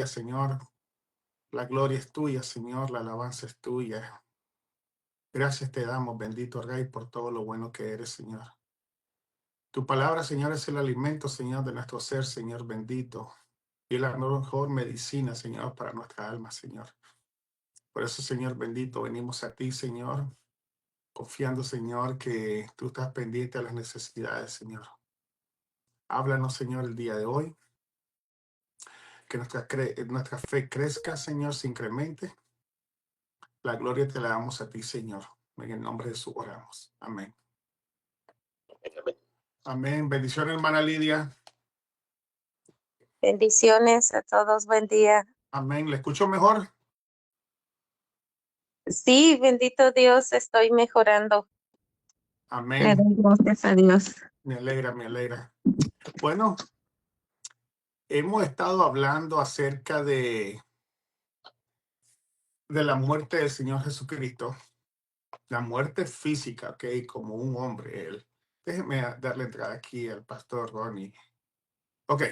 Señor. La gloria es tuya, Señor. La alabanza es tuya. Gracias te damos, bendito Rey, por todo lo bueno que eres, Señor. Tu palabra, Señor, es el alimento, Señor, de nuestro ser, Señor bendito. Y la mejor medicina, Señor, para nuestra alma, Señor. Por eso, Señor bendito, venimos a ti, Señor, confiando, Señor, que tú estás pendiente a las necesidades, Señor. Háblanos, Señor, el día de hoy. Que nuestra fe crezca, Señor, se incremente. La gloria te la damos a ti, Señor. En el nombre de Jesús oramos. Amén. Amén. Bendiciones, hermana Lidia. Bendiciones a todos, buen día. Amén. ¿Le escucho mejor? Sí, bendito Dios, estoy mejorando. Le Amén. doy gracias a Dios. Me alegra, me alegra. Bueno, hemos estado hablando acerca de la muerte del Señor Jesucristo. La muerte física, ¿ok? Como un hombre, él. Déjeme darle entrada aquí al pastor Ronnie. Ok.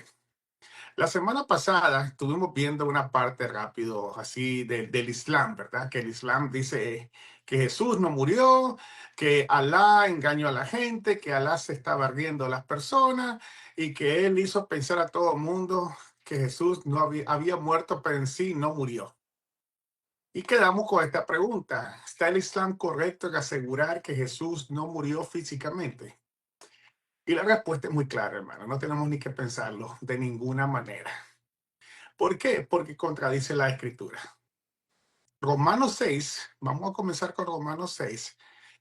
La semana pasada estuvimos viendo una parte rápido así del Islam, ¿verdad? Que el Islam dice que Jesús no murió, que Alá engañó a la gente, que Alá se estaba riendo a las personas y que él hizo pensar a todo el mundo que Jesús no había muerto, pero en sí no murió. Y quedamos con esta pregunta. ¿Está el Islam correcto en asegurar que Jesús no murió físicamente? Y la respuesta es muy clara, hermano. No tenemos ni que pensarlo de ninguna manera. ¿Por qué? Porque contradice la escritura. Romanos 6, vamos a comenzar con Romanos 6,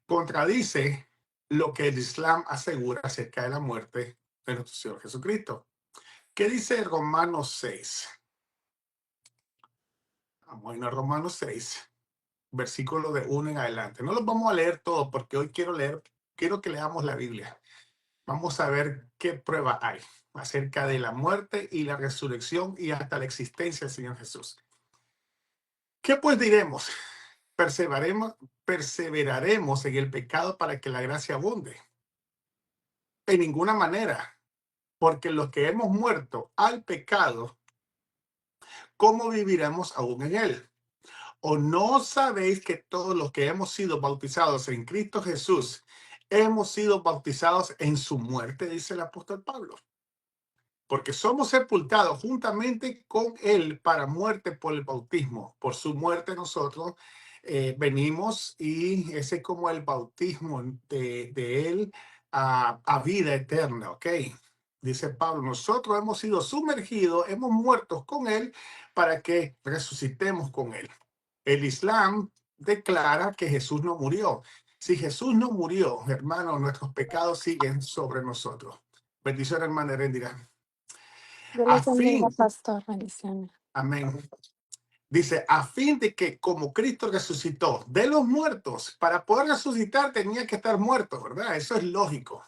contradice lo que el Islam asegura acerca de la muerte de nuestro Señor Jesucristo. ¿Qué dice Romanos 6? Vamos a ir a Romanos 6, versículo de 1 en adelante. No los vamos a leer todos porque hoy quiero que leamos la Biblia. Vamos a ver qué prueba hay acerca de la muerte y la resurrección y hasta la existencia del Señor Jesús. ¿Qué pues diremos? Perseveraremos en el pecado para que la gracia abunde. En ninguna manera, porque los que hemos muerto al pecado, ¿cómo viviremos aún en él? ¿O no sabéis que todos los que hemos sido bautizados en Cristo Jesús, hemos sido bautizados en su muerte? Dice el apóstol Pablo. Porque somos sepultados juntamente con él para muerte por el bautismo. Por su muerte nosotros venimos y ese es como el bautismo de él a vida eterna, ¿ok? Dice Pablo, nosotros hemos sido sumergidos, hemos muerto con él para que resucitemos con él. El Islam declara que Jesús no murió. Si Jesús no murió, hermano, nuestros pecados siguen sobre nosotros. Bendición, hermana Erendira. Yo A les bendiga, fin, pastor, bendiciones. amén. Dice, a fin de que como Cristo resucitó de los muertos, para poder resucitar tenía que estar muerto, ¿verdad? Eso es lógico.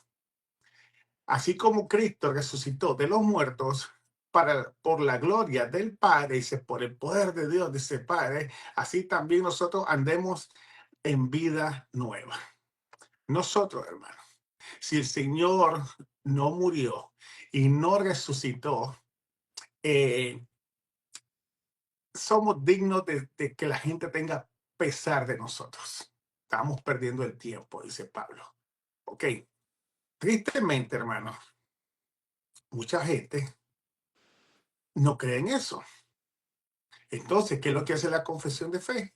Así como Cristo resucitó de los muertos por la gloria del Padre, dice, por el poder de Dios, dice Padre, así también nosotros andemos en vida nueva. Nosotros, hermano, si el Señor no murió y no resucitó, somos dignos de que la gente tenga pesar de nosotros. Estamos perdiendo el tiempo, dice Pablo. Ok, tristemente, hermano, mucha gente no cree en eso. Entonces, ¿qué es lo que hace la confesión de fe?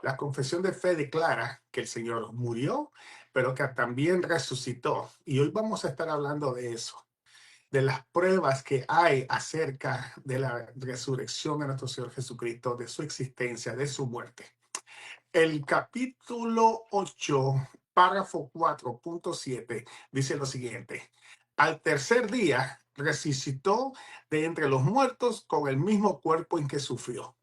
La confesión de fe declara que el Señor murió, pero que también resucitó. Y hoy vamos a estar hablando de eso, de las pruebas que hay acerca de la resurrección de nuestro Señor Jesucristo, de su existencia, de su muerte. El capítulo 8, párrafo 4.7, dice lo siguiente. Al tercer día resucitó de entre los muertos con el mismo cuerpo en que sufrió.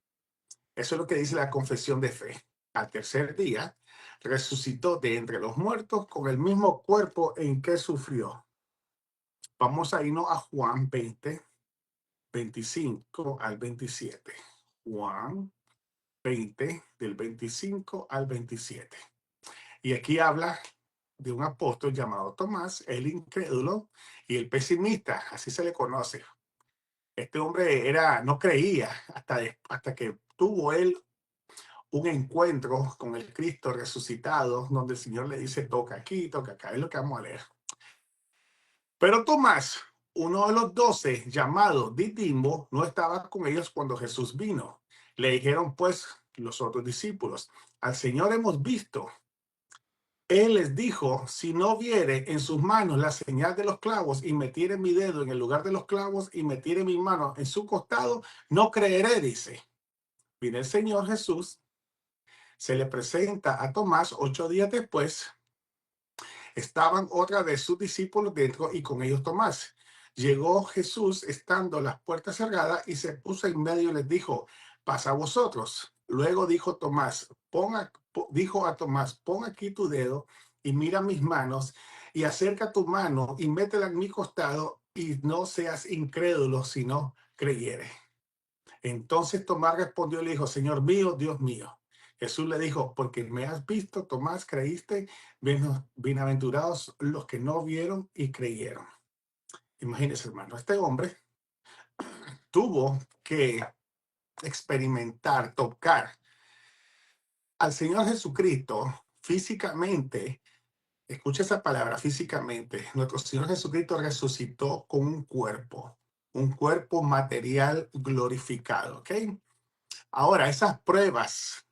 Eso es lo que dice la confesión de fe. Al tercer día resucitó de entre los muertos con el mismo cuerpo en que sufrió. Vamos a irnos a Juan 20, 25 al 27. Juan 20, del 25 al 27. Y aquí habla de un apóstol llamado Tomás, el incrédulo y el pesimista, así se le conoce. Este hombre no creía hasta que tuvo él un encuentro con el Cristo resucitado, donde el Señor le dice, toca aquí, toca acá. Es lo que vamos a leer. Pero Tomás, uno de los 12, llamado Didimo, no estaba con ellos cuando Jesús vino. Le dijeron pues los otros discípulos, al Señor hemos visto. Él les dijo, si no viere en sus manos la señal de los clavos y metiere mi dedo en el lugar de los clavos y metiere mi mano en su costado, no creeré, dice. Viene el Señor Jesús, se le presenta a Tomás 8 días después. Estaban otra de sus discípulos dentro y con ellos Tomás. Llegó Jesús estando las puertas cerradas y se puso en medio y les dijo, pasa a vosotros. Luego dijo a Tomás, pon aquí tu dedo y mira mis manos y acerca tu mano y métela en mi costado y no seas incrédulo, sino creyere. Entonces Tomás respondió y le dijo, Señor mío, Dios mío. Jesús le dijo, porque me has visto, Tomás, creíste, bienaventurados los que no vieron y creyeron. Imagínense, hermano, este hombre tuvo que experimentar, tocar al Señor Jesucristo físicamente. Escucha esa palabra, físicamente. Nuestro Señor Jesucristo resucitó con un cuerpo material glorificado, ¿ok? Ahora, esas pruebas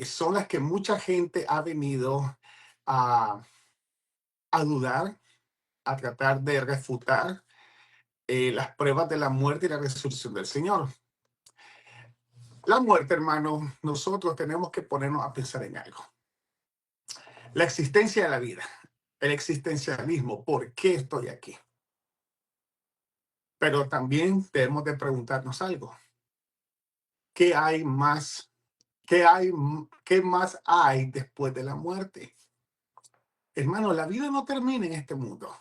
son las que mucha gente ha venido a, a dudar, a tratar de refutar las pruebas de la muerte y la resurrección del Señor. La muerte, hermano, nosotros tenemos que ponernos a pensar en algo. La existencia de la vida, el existencialismo, ¿por qué estoy aquí? Pero también debemos de preguntarnos algo. ¿Qué hay más? ¿Qué más hay después de la muerte? Hermano, la vida no termina en este mundo.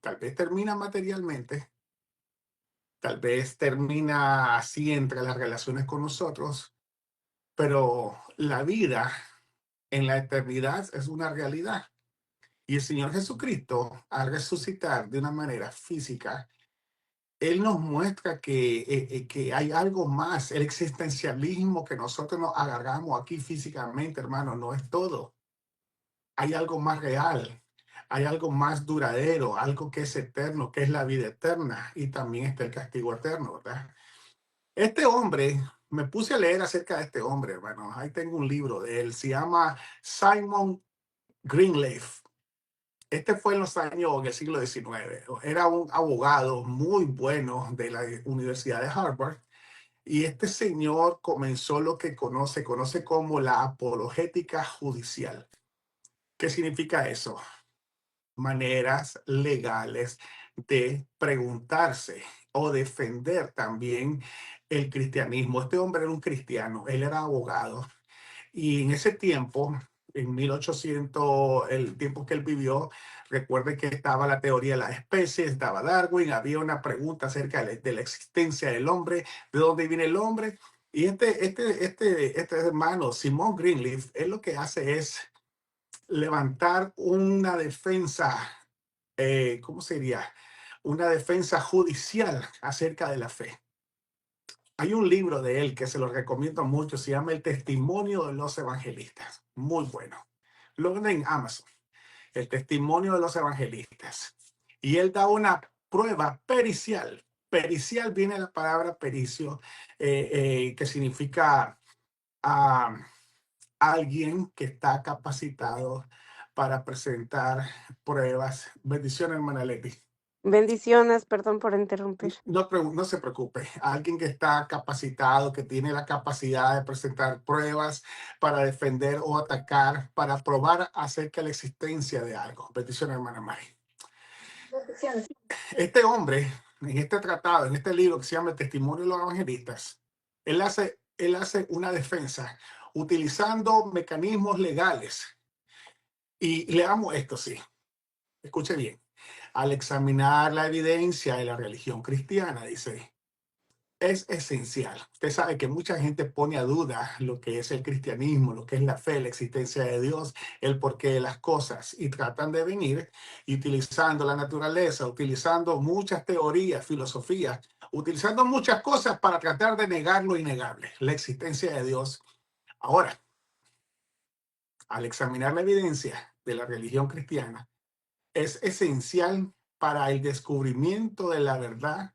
Tal vez termina materialmente, tal vez termina así entre las relaciones con nosotros, pero la vida en la eternidad es una realidad. Y el Señor Jesucristo, al resucitar de una manera física, Él nos muestra que hay algo más. El existencialismo que nosotros nos agarramos aquí físicamente, hermano, no es todo. Hay algo más real, hay algo más duradero, algo que es eterno, que es la vida eterna, y también está el castigo eterno, ¿verdad? Este hombre, me puse a leer acerca de este hombre, hermano. Ahí tengo un libro de él, se llama Simon Greenleaf. Este fue en los años del siglo XIX. Era un abogado muy bueno de la Universidad de Harvard. Y este señor comenzó lo que conoce como la apologética judicial. ¿Qué significa eso? Maneras legales de preguntarse o defender también el cristianismo. Este hombre era un cristiano, él era abogado y en ese tiempo, en 1800, el tiempo que él vivió, recuerde que estaba la teoría de las especies, estaba Darwin, había una pregunta acerca de la existencia del hombre, de dónde viene el hombre. Y este hermano, Simon Greenleaf, él lo que hace es levantar una defensa, ¿cómo sería? Una defensa judicial acerca de la fe. Hay un libro de él que se lo recomiendo mucho, se llama El Testimonio de los Evangelistas. Muy bueno. Lo ven en Amazon. El Testimonio de los Evangelistas. Y él da una prueba pericial. Pericial viene la palabra pericio, que significa alguien que está capacitado para presentar pruebas. Bendiciones, hermana Leti. Bendiciones, perdón por interrumpir. No se preocupe, alguien que está capacitado, que tiene la capacidad de presentar pruebas para defender o atacar, para probar acerca de la existencia de algo. Bendiciones, hermana Mari. Bendiciones. Este hombre, en este tratado, en este libro que se llama El Testimonio de los Evangelistas, él hace una defensa utilizando mecanismos legales. Y leamos esto, sí. Escuche bien. Al examinar la evidencia de la religión cristiana, dice, es esencial. Usted sabe que mucha gente pone a duda lo que es el cristianismo, lo que es la fe, la existencia de Dios, el porqué de las cosas, y tratan de venir y utilizando la naturaleza, utilizando muchas teorías, filosofías, utilizando muchas cosas para tratar de negar lo innegable, la existencia de Dios. Ahora, al examinar la evidencia de la religión cristiana, es esencial para el descubrimiento de la verdad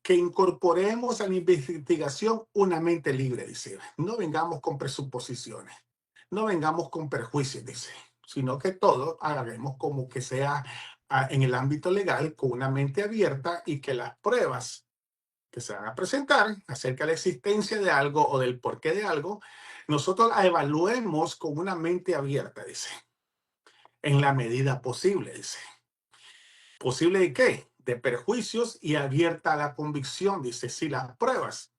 que incorporemos a la investigación una mente libre, dice. No vengamos con presuposiciones, no vengamos con perjuicios, dice, sino que todo hagamos como que sea en el ámbito legal con una mente abierta y que las pruebas que se van a presentar acerca de la existencia de algo o del porqué de algo, nosotros la evaluemos con una mente abierta, dice, en la medida posible, dice. ¿Posible de qué? De perjuicios y abierta a la convicción, dice, si las pruebas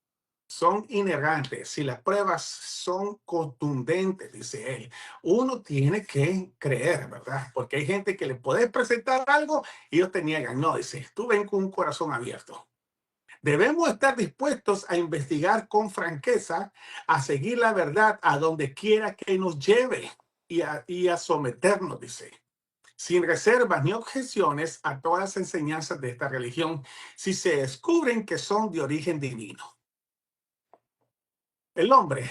son inerrantes, si las pruebas son contundentes, dice él, uno tiene que creer, ¿verdad? Porque hay gente que le puede presentar algo y ellos te niegan. No, dice, tú ven con un corazón abierto. Debemos estar dispuestos a investigar con franqueza, a seguir la verdad a donde quiera que nos lleve y a someternos, dice, sin reservas ni objeciones a todas las enseñanzas de esta religión, si se descubren que son de origen divino. El hombre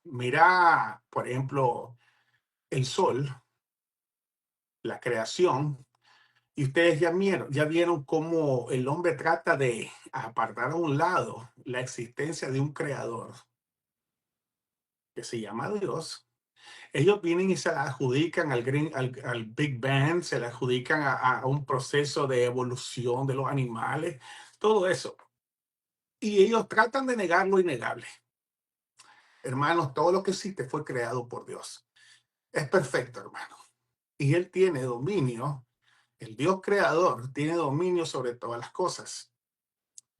mira, por ejemplo, el sol, la creación, y ustedes ya vieron cómo el hombre trata de apartar a un lado la existencia de un creador que se llama Dios. Ellos vienen y se la adjudican al Big Bang, se la adjudican a un proceso de evolución de los animales, todo eso. Y ellos tratan de negar lo innegable. Hermanos, todo lo que existe fue creado por Dios. Es perfecto, hermano. Y Él tiene dominio, el Dios creador tiene dominio sobre todas las cosas.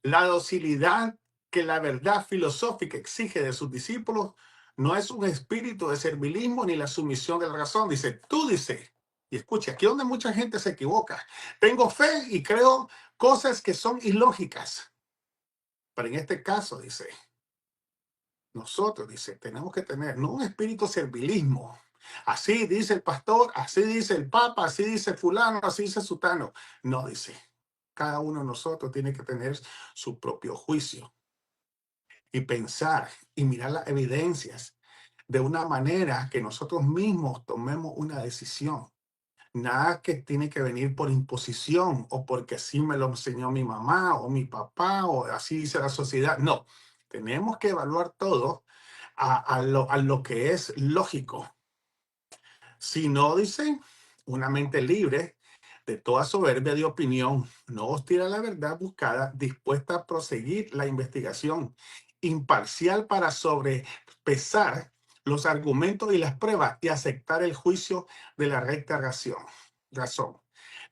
La docilidad que la verdad filosófica exige de sus discípulos no es un espíritu de servilismo ni la sumisión de la razón. Dice, tú dices, y escucha, aquí donde mucha gente se equivoca, tengo fe y creo cosas que son ilógicas. Pero en este caso, dice, nosotros, dice, tenemos que tener no un espíritu de servilismo. Así dice el pastor, así dice el papa, así dice fulano, así dice sutano. No, dice, cada uno de nosotros tiene que tener su propio juicio y pensar y mirar las evidencias de una manera que nosotros mismos tomemos una decisión. Nada que tiene que venir por imposición o porque así me lo enseñó mi mamá o mi papá o así dice la sociedad. No, tenemos que evaluar todo a lo que es lógico. Si no, dice, una mente libre de toda soberbia de opinión, no hostil a la verdad buscada, dispuesta a proseguir la investigación, imparcial para sobrepesar los argumentos y las pruebas y aceptar el juicio de la recta razón.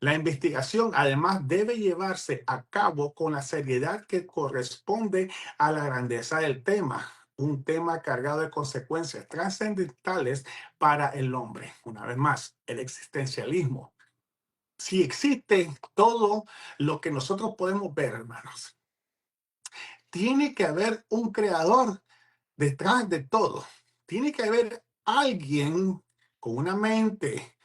La investigación además debe llevarse a cabo con la seriedad que corresponde a la grandeza del tema, un tema cargado de consecuencias trascendentales para el hombre. Una vez más, el existencialismo. Si existe todo lo que nosotros podemos ver, hermanos, tiene que haber un creador detrás de todo. Tiene que haber alguien con una mente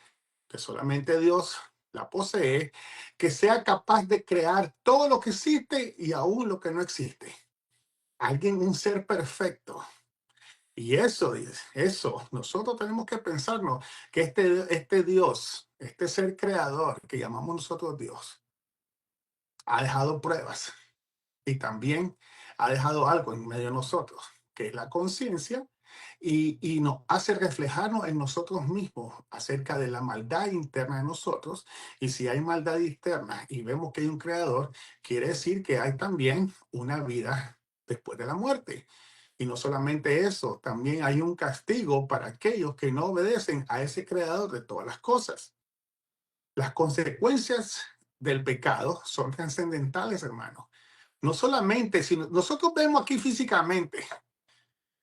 que solamente Dios la posee, que sea capaz de crear todo lo que existe y aún lo que no existe. Alguien, un ser perfecto. Y eso, nosotros tenemos que pensarnos que este Dios, este ser creador que llamamos nosotros Dios, ha dejado pruebas y también ha dejado algo en medio de nosotros, que es la conciencia, y nos hace reflejarnos en nosotros mismos acerca de la maldad interna de nosotros. Y si hay maldad externa y vemos que hay un creador, quiere decir que hay también una vida después de la muerte. Y no solamente eso, también hay un castigo para aquellos que no obedecen a ese creador de todas las cosas. Las consecuencias del pecado son trascendentales, hermanos. No solamente, sino nosotros vemos aquí físicamente,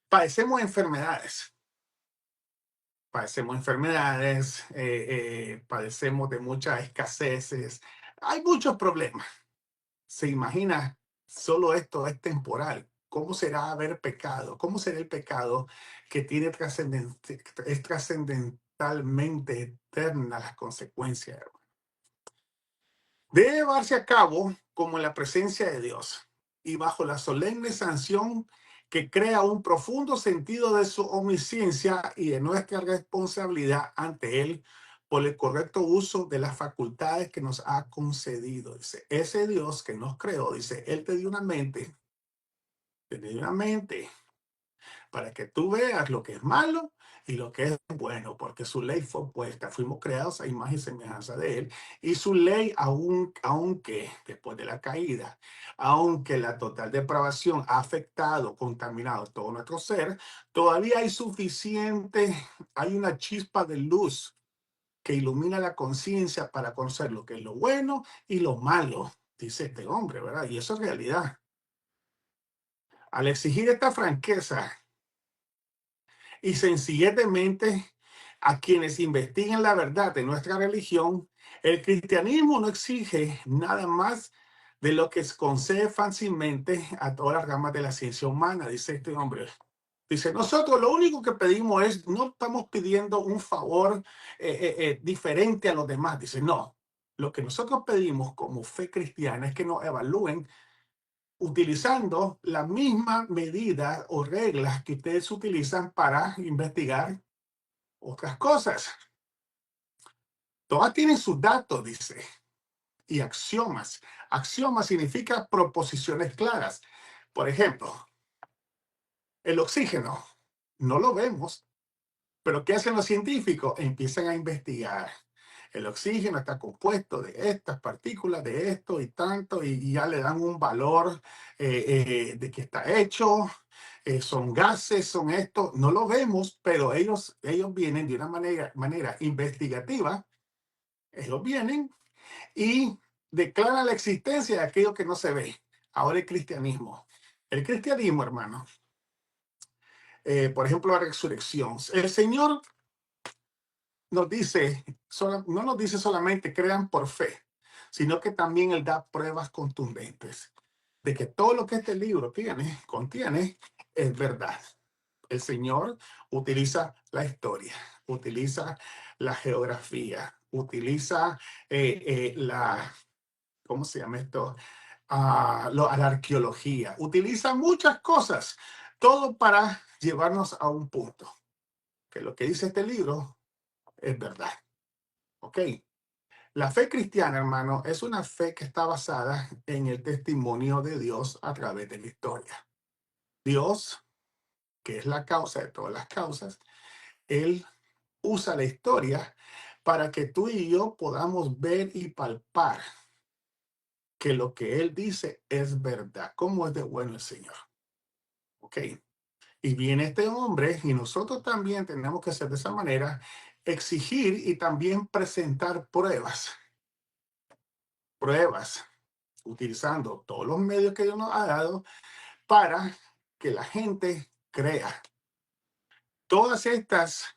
padecemos enfermedades. Padecemos de muchas escaseces. Hay muchos problemas. Se imagina Solo esto es temporal. ¿Cómo será haber pecado? ¿Cómo será el pecado que tiene es trascendentalmente eterna las consecuencias? Debe llevarse a cabo como en la presencia de Dios y bajo la solemne sanción que crea un profundo sentido de su omnisciencia y de nuestra responsabilidad ante Él por el correcto uso de las facultades que nos ha concedido. Dice, ese Dios que nos creó, dice, Él te dio una mente para que tú veas lo que es malo y lo que es bueno, porque su ley fue puesta, fuimos creados a imagen y semejanza de Él, y su ley, aunque después de la caída, aunque la total depravación ha afectado, contaminado todo nuestro ser, todavía hay una chispa de luz que ilumina la conciencia para conocer lo que es lo bueno y lo malo, dice este hombre, ¿verdad? Y eso es realidad. Al exigir esta franqueza y sencillez de mente a quienes investiguen la verdad de nuestra religión, el cristianismo no exige nada más de lo que concede fácilmente a todas las ramas de la ciencia humana, dice este hombre. Dice, nosotros lo único que pedimos es, no estamos pidiendo un favor diferente a los demás. Dice, no, lo que nosotros pedimos como fe cristiana es que nos evalúen utilizando la misma medida o reglas que ustedes utilizan para investigar otras cosas. Todas tienen sus datos, dice, y axiomas. Axiomas significa proposiciones claras. Por ejemplo, el oxígeno, no lo vemos, pero ¿qué hacen los científicos? Empiezan a investigar. El oxígeno está compuesto de estas partículas, de esto y tanto, y ya le dan un valor de que está hecho. Son gases, son esto. No lo vemos, pero ellos vienen de una manera investigativa. Ellos vienen y declaran la existencia de aquello que no se ve. Ahora el cristianismo. El cristianismo, hermano. Por ejemplo, la resurrección. El Señor no nos dice solamente crean por fe, sino que también Él da pruebas contundentes de que todo lo que este libro contiene es verdad. El Señor utiliza la historia, utiliza la geografía, utiliza ¿cómo se llama esto? La arqueología, utiliza muchas cosas, todo para llevarnos a un punto, que lo que dice este libro es verdad. ¿Ok? La fe cristiana, hermano, es una fe que está basada en el testimonio de Dios a través de la historia. Dios, que es la causa de todas las causas, Él usa la historia para que tú y yo podamos ver y palpar que lo que Él dice es verdad. ¿Cómo es de bueno el Señor? ¿Ok? Y viene este hombre y nosotros también tenemos que hacer de esa manera, exigir y también presentar pruebas, utilizando todos los medios que Dios nos ha dado para que la gente crea. Todas estas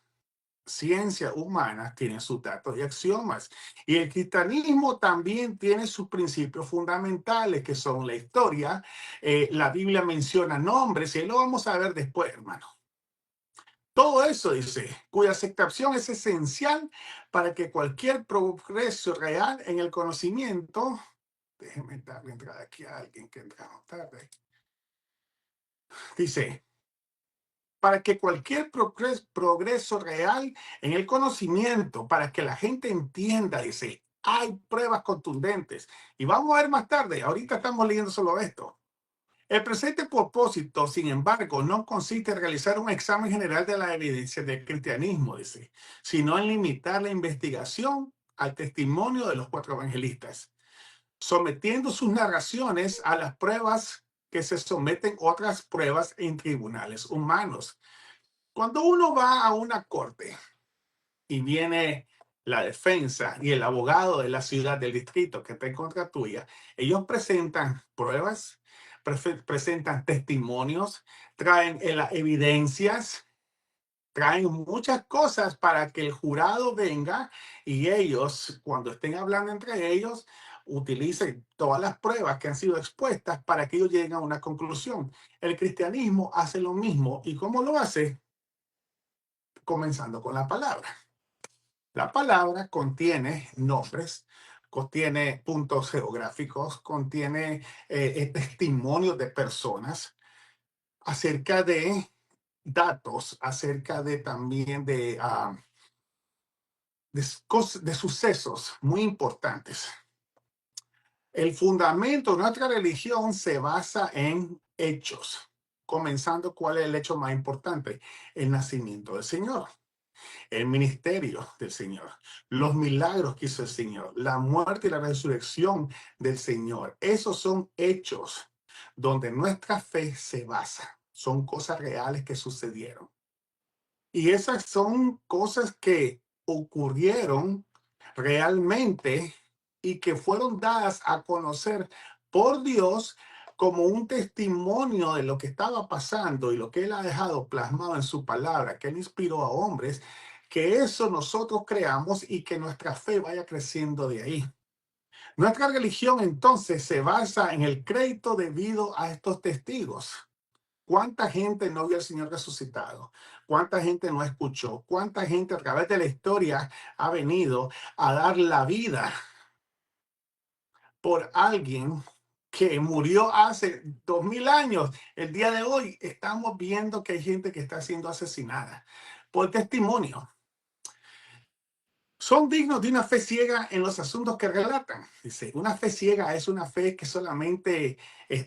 ciencias humanas tienen sus datos y axiomas. Y el cristianismo también tiene sus principios fundamentales, que son la historia. La Biblia menciona nombres, y lo vamos a ver después, hermano. Todo eso, dice, cuya aceptación es esencial para que cualquier progreso real en el conocimiento. Déjeme darle entrada aquí a alguien que entramos tarde. Dice, para que cualquier progreso real en el conocimiento, para que la gente entienda, dice, hay pruebas contundentes. Y vamos a ver más tarde, ahorita estamos leyendo solo esto. El presente propósito, sin embargo, no consiste en realizar un examen general de la evidencia del cristianismo, dice, sino en limitar la investigación al testimonio de los 4 evangelistas, sometiendo sus narraciones a las pruebas que se someten otras pruebas en tribunales humanos. Cuando uno va a una corte y viene la defensa y el abogado de la ciudad, del distrito que está en contra tuya, ellos presentan pruebas, presentan testimonios, traen las evidencias, traen muchas cosas para que el jurado venga y ellos, cuando estén hablando entre ellos, utilice todas las pruebas que han sido expuestas para que ellos lleguen a una conclusión. El cristianismo hace lo mismo. ¿Y cómo lo hace? Comenzando con la palabra. La palabra contiene nombres, contiene puntos geográficos, contiene testimonios de personas acerca de datos, acerca de también de sucesos muy importantes. El fundamento de nuestra religión se basa en hechos, comenzando cuál es el hecho más importante, el nacimiento del Señor, el ministerio del Señor, los milagros que hizo el Señor, la muerte y la resurrección del Señor. Esos son hechos donde nuestra fe se basa. Son cosas reales que sucedieron. Y esas son cosas que ocurrieron realmente y que fueron dadas a conocer por Dios como un testimonio de lo que estaba pasando y lo que Él ha dejado plasmado en su palabra, que Él inspiró a hombres, que eso nosotros creamos y que nuestra fe vaya creciendo de ahí. Nuestra religión entonces se basa en el crédito debido a estos testigos. ¿Cuánta gente no vio al Señor resucitado? ¿Cuánta gente no escuchó? ¿Cuánta gente a través de la historia ha venido a dar la vida por alguien que murió hace 2000 años? El día de hoy estamos viendo que hay gente que está siendo asesinada por testimonio. Son dignos de una fe ciega en los asuntos que relatan. Dice, una fe ciega es una fe que solamente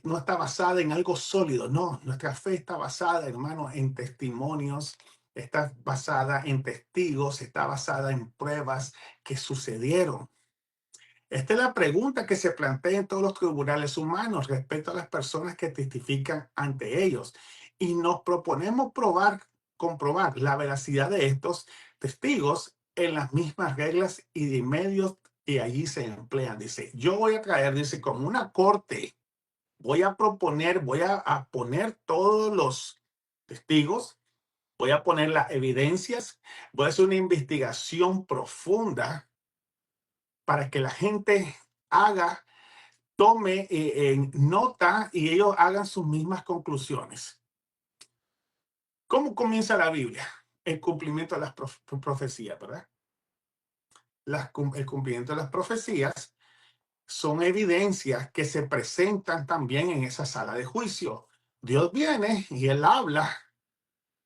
no está basada en algo sólido. No, nuestra fe está basada, hermano, en testimonios, está basada en testigos, está basada en pruebas que sucedieron. Esta es la pregunta que se plantea en todos los tribunales humanos respecto a las personas que testifican ante ellos. Y nos proponemos comprobar la veracidad de estos testigos en las mismas reglas y de medios que allí se emplean. Dice, yo voy a traer, dice, como una corte, voy a poner todos los testigos, voy a poner las evidencias, voy a hacer una investigación profunda para que la gente tome nota y ellos hagan sus mismas conclusiones. ¿Cómo comienza la Biblia? El cumplimiento de las profecías, ¿verdad? El cumplimiento de las profecías son evidencias que se presentan también en esa sala de juicio. Dios viene y Él habla.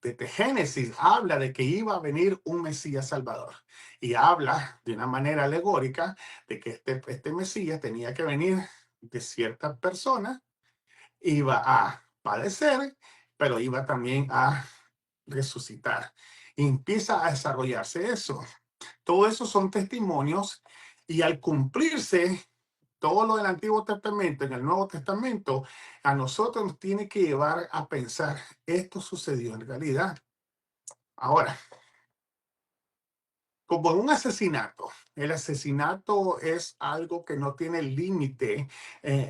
Desde Génesis habla de que iba a venir un Mesías Salvador y habla de una manera alegórica de que este Mesías tenía que venir de cierta persona, iba a padecer, pero iba también a resucitar. Y empieza a desarrollarse eso. Todo eso son testimonios y al cumplirse todo lo del Antiguo Testamento en el Nuevo Testamento, a nosotros nos tiene que llevar a pensar, esto sucedió en realidad. Ahora, como en un asesinato, el asesinato es algo que no tiene límite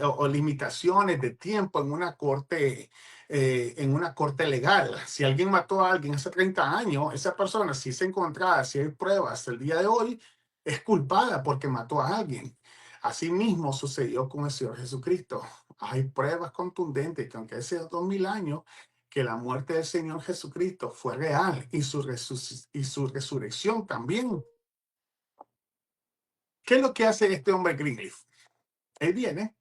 o limitaciones de tiempo en una corte legal. Si alguien mató a alguien hace 30 años, esa persona, si se encontrada, si hay pruebas el día de hoy, es culpada porque mató a alguien. Asimismo sucedió con el Señor Jesucristo. Hay pruebas contundentes que aunque hace 2000 años, que la muerte del Señor Jesucristo fue real y su resurrección también. ¿Qué es lo que hace este hombre Greenleaf? Él viene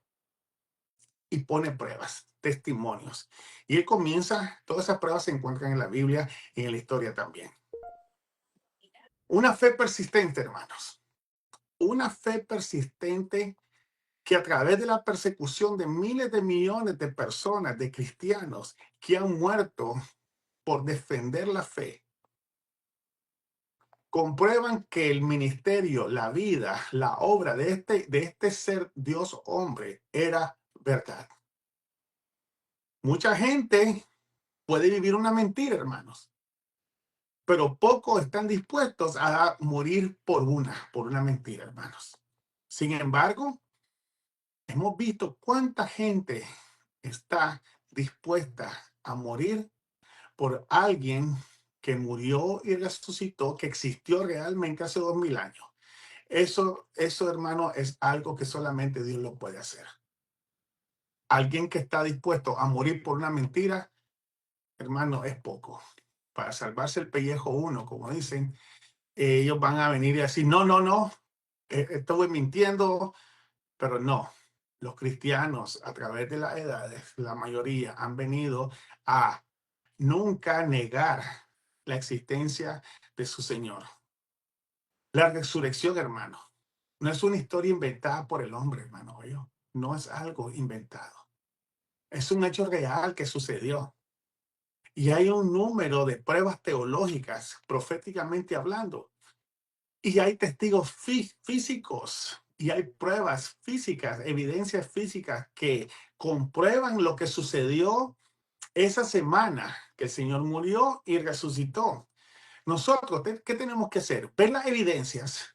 y pone pruebas, testimonios. Y él comienza, todas esas pruebas se encuentran en la Biblia y en la historia también. Una fe persistente, hermanos. Una fe persistente que a través de la persecución de miles de millones de personas, de cristianos que han muerto por defender la fe, comprueban que el ministerio, la vida, la obra de este ser Dios hombre era verdad. Mucha gente puede vivir una mentira, hermanos, pero pocos están dispuestos a morir por una mentira, hermanos. Sin embargo, hemos visto cuánta gente está dispuesta a morir por alguien que murió y resucitó, que existió realmente hace 2000 años. Eso, hermano, es algo que solamente Dios lo puede hacer. Alguien que está dispuesto a morir por una mentira, hermano, es poco. Para salvarse el pellejo uno, como dicen, ellos van a venir y decir, no, estoy mintiendo, pero no. Los cristianos, a través de las edades, la mayoría han venido a nunca negar la existencia de su Señor. La resurrección, hermano, no es una historia inventada por el hombre, hermano. No es algo inventado. Es un hecho real que sucedió. Y hay un número de pruebas teológicas, proféticamente hablando. Y hay testigos físicos. Y hay pruebas físicas, evidencias físicas que comprueban lo que sucedió esa semana que el Señor murió y resucitó. Nosotros, ¿qué tenemos que hacer? Ver las evidencias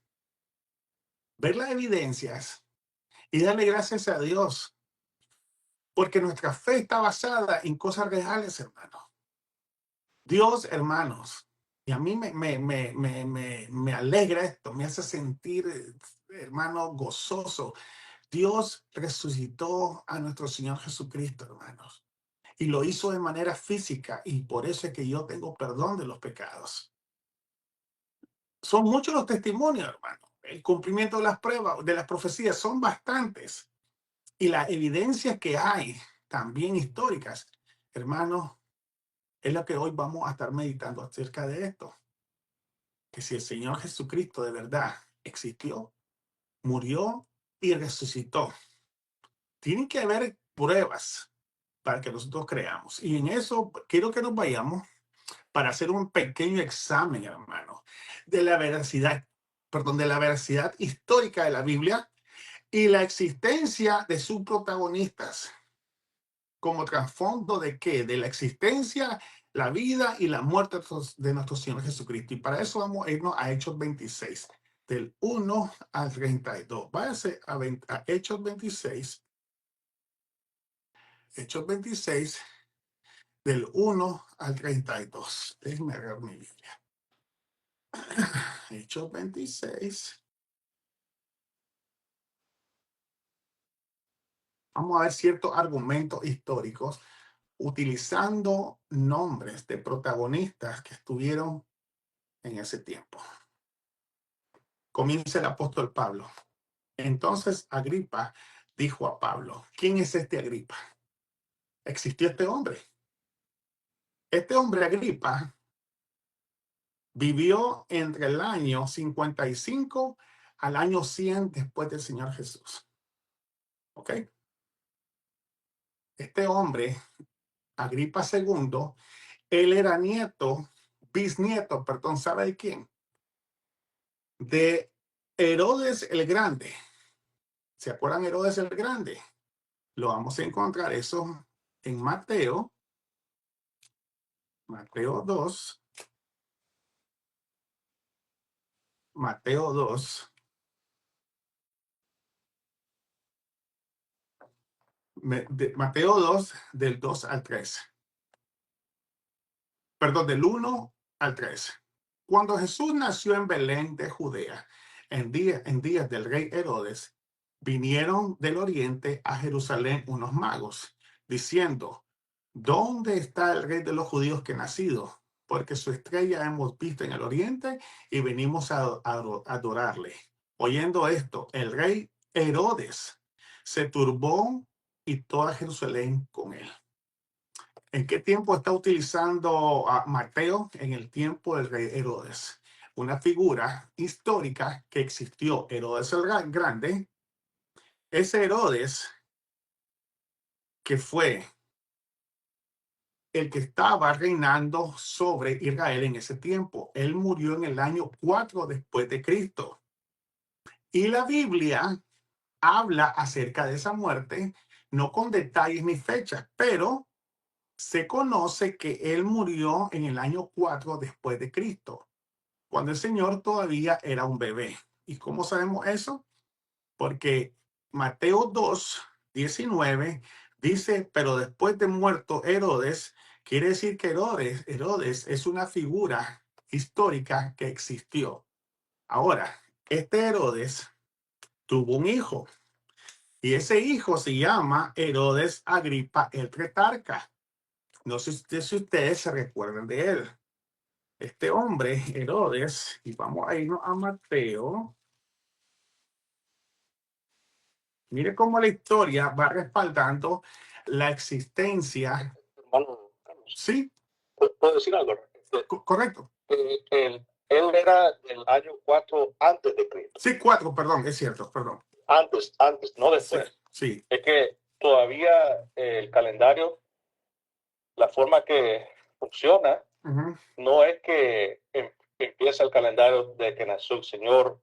y darle gracias a Dios, porque nuestra fe está basada en cosas reales, hermanos. Dios, hermanos, y a mí me alegra esto, me hace sentir, hermano, gozoso. Dios resucitó a nuestro Señor Jesucristo, hermanos, y lo hizo de manera física, y por eso es que yo tengo perdón de los pecados. Son muchos los testimonios, hermano. El cumplimiento de las pruebas, de las profecías, son bastantes. Y las evidencias que hay, también históricas, hermanos, es lo que hoy vamos a estar meditando acerca de esto. Que si el Señor Jesucristo de verdad existió, murió y resucitó, tienen que haber pruebas para que nosotros creamos. Y en eso quiero que nos vayamos para hacer un pequeño examen, hermano, de la veracidad, de la veracidad histórica de la Biblia y la existencia de sus protagonistas. Como trasfondo de qué? De la existencia, la vida y la muerte de nuestro Señor Jesucristo. Y para eso vamos a irnos a Hechos 26, del 1 al 32. Váyase a Hechos 26. Hechos 26, del 1 al 32. Déjenme agarrar mi Biblia. Hechos 26. Vamos a ver ciertos argumentos históricos utilizando nombres de protagonistas que estuvieron en ese tiempo. Comienza el apóstol Pablo. Entonces Agripa dijo a Pablo, ¿quién es este Agripa? ¿Existió este hombre? Este hombre Agripa vivió entre el año 55 al año 100 después del Señor Jesús. ¿Ok? Este hombre, Agripa II, él era bisnieto, ¿sabe de quién? De Herodes el Grande. ¿Se acuerdan Herodes el Grande? Lo vamos a encontrar eso en Mateo 2. Mateo 2. Mateo 2, del 2 al 3. Perdón, del 1 al 3. Cuando Jesús nació en Belén de Judea, en días del rey Herodes, vinieron del oriente a Jerusalén unos magos, diciendo, ¿dónde está el rey de los judíos que ha nacido? Porque su estrella hemos visto en el oriente y venimos a adorarle. Oyendo esto, el rey Herodes se turbó y toda Jerusalén con él. ¿En qué tiempo está utilizando a Mateo? En el tiempo del rey Herodes. Una figura histórica que existió, Herodes el Grande. Ese Herodes que fue el que estaba reinando sobre Israel en ese tiempo. Él murió en el año 4 después de Cristo. Y la Biblia habla acerca de esa muerte, no con detalles ni fechas, pero se conoce que él murió en el año 4 después de Cristo, cuando el Señor todavía era un bebé. ¿Y cómo sabemos eso? Porque Mateo 2, 19 dice, pero después de muerto Herodes, quiere decir que Herodes es una figura histórica que existió. Ahora, este Herodes tuvo un hijo y ese hijo se llama Herodes Agripa el Tetrarca. No sé si ustedes se recuerdan de él. Este hombre, Herodes, y vamos a irnos a Mateo. Mire cómo la historia va respaldando la existencia. Hermano Carlos, Sí, ¿puedo decir algo? correcto. Él era del año 4 antes de Cristo. Sí, 4, perdón, es cierto, perdón. Antes, no después. Sí, Es que todavía el calendario, la forma que funciona, ujú, no es que empieza el calendario de que nació el Señor,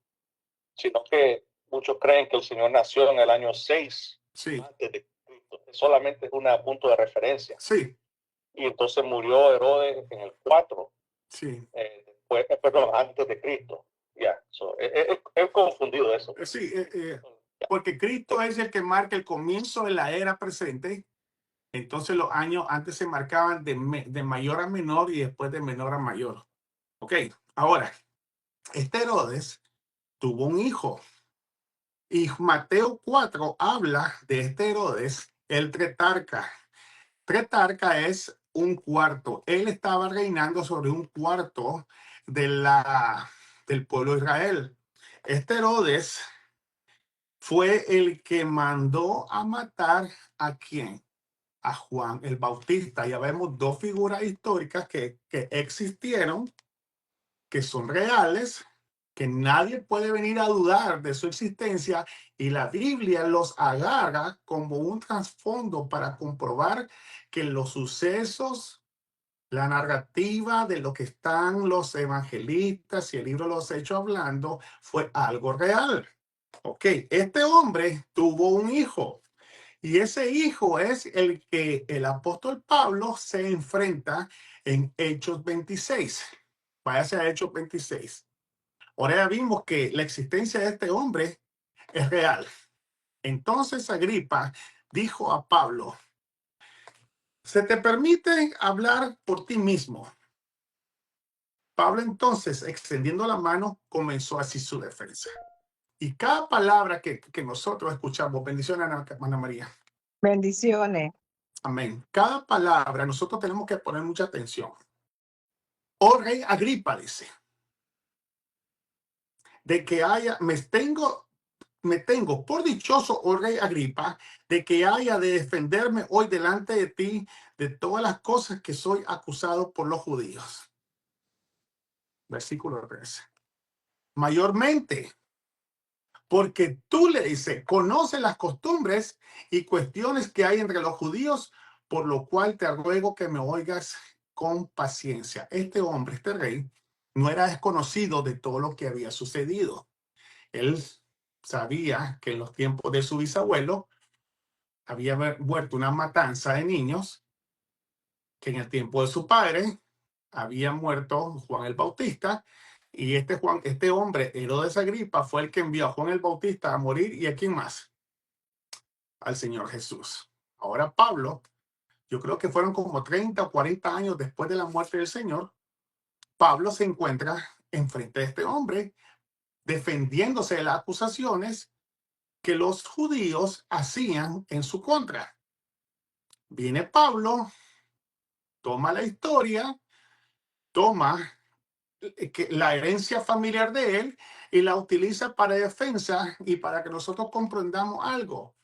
sino que muchos creen que el Señor nació en el año 6 sí, antes de Cristo. Solamente es un punto de referencia. sí, Y entonces murió Herodes en el 4, sí. después, perdón, antes de Cristo. Ya, es confundido eso. Sí, porque Cristo es el que marca el comienzo de la era presente. Entonces los años antes se marcaban de mayor a menor y después de menor a mayor. Ok, ahora, este Herodes tuvo un hijo y Mateo 4 habla de este Herodes, el Tetrarca. Tetrarca es un cuarto. Él estaba reinando sobre un cuarto del pueblo de Israel. Este Herodes fue el que mandó a matar a quién? A Juan el Bautista. Ya vemos dos figuras históricas que existieron, que son reales, que nadie puede venir a dudar de su existencia y la Biblia los agarra como un trasfondo para comprobar que los sucesos, la narrativa de lo que están los evangelistas y el libro de los Hechos hablando fue algo real. Ok, este hombre tuvo un hijo y ese hijo es el que el apóstol Pablo se enfrenta en Hechos 26. Váyase a Hechos 26. Ahora ya vimos que la existencia de este hombre es real. Entonces Agripa dijo a Pablo, ¿se te permite hablar por ti mismo? Pablo entonces, extendiendo la mano, comenzó así su defensa. Y cada palabra que nosotros escuchamos, bendiciones, Ana María. Bendiciones. Amén. Cada palabra nosotros tenemos que poner mucha atención. Oh rey Agripa, dice, de que haya, me tengo por dichoso, oh rey Agripa, de que haya de defenderme hoy delante de ti de todas las cosas que soy acusado por los judíos. Versículo 13. Mayormente, porque tú le dices, conoce las costumbres y cuestiones que hay entre los judíos, por lo cual te ruego que me oigas con paciencia. Este hombre, este rey, no era desconocido de todo lo que había sucedido. Él sabía que en los tiempos de su bisabuelo había muerto una matanza de niños, que en el tiempo de su padre había muerto Juan el Bautista, y este hombre, Herodes Agripa, fue el que envió a Juan el Bautista a morir. ¿Y a quién más? Al Señor Jesús. Ahora Pablo, yo creo que fueron como 30 o 40 años después de la muerte del Señor, Pablo se encuentra enfrente de este hombre, defendiéndose de las acusaciones que los judíos hacían en su contra. Viene Pablo, toma la historia, toma la herencia familiar de él y la utiliza para defensa y para que nosotros comprendamos algo.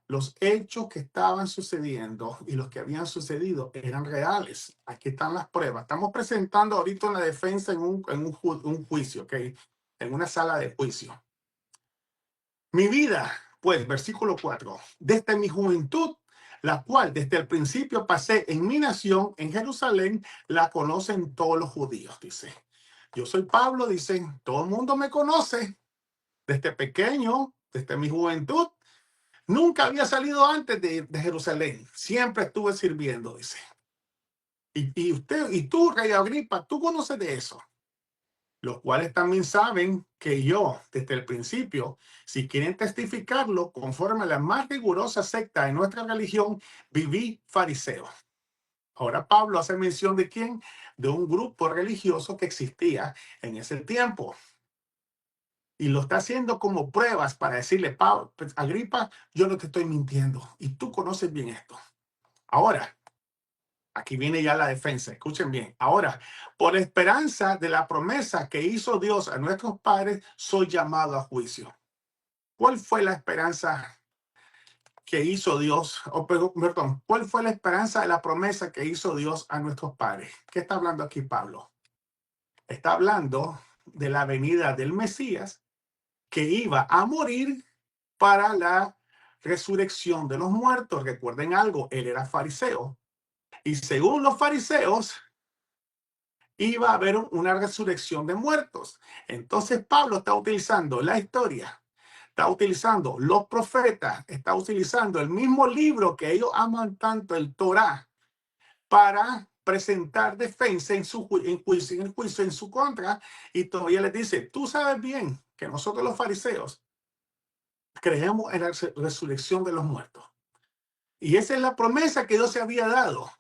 Los hechos que estaban sucediendo y los que habían sucedido eran reales. Aquí están las pruebas. Estamos presentando ahorita una defensa en un juicio, ¿ok? En una sala de juicio. Mi vida, pues, versículo 4, desde mi juventud, la cual desde el principio pasé en mi nación, en Jerusalén, la conocen todos los judíos, dice. Yo soy Pablo, dice, todo el mundo me conoce desde pequeño, desde mi juventud. Nunca había salido antes de Jerusalén. Siempre estuve sirviendo, dice. Y tú, rey Agripa, tú conoces de eso. Los cuales también saben que yo, desde el principio, si quieren testificarlo, conforme a la más rigurosa secta de nuestra religión, viví fariseo. Ahora Pablo hace mención de quién, de un grupo religioso que existía en ese tiempo. Y lo está haciendo como pruebas para decirle, Pablo, Agripa, yo no te estoy mintiendo. Y tú conoces bien esto. Ahora, aquí viene ya la defensa. Escuchen bien. Ahora, por esperanza de la promesa que hizo Dios a nuestros padres, soy llamado a juicio. ¿Cuál fue la esperanza que hizo Dios? Perdón, ¿cuál fue la esperanza de la promesa que hizo Dios a nuestros padres? ¿Qué está hablando aquí Pablo? Está hablando de la venida del Mesías que iba a morir para la resurrección de los muertos. Recuerden algo, él era fariseo. Y según los fariseos, iba a haber una resurrección de muertos. Entonces Pablo está utilizando la historia, está utilizando los profetas, está utilizando el mismo libro que ellos aman tanto, el Torá, para presentar defensa en el juicio en su contra. Y todavía les dice, tú sabes bien que nosotros los fariseos creemos en la resurrección de los muertos. Y esa es la promesa que Dios se había dado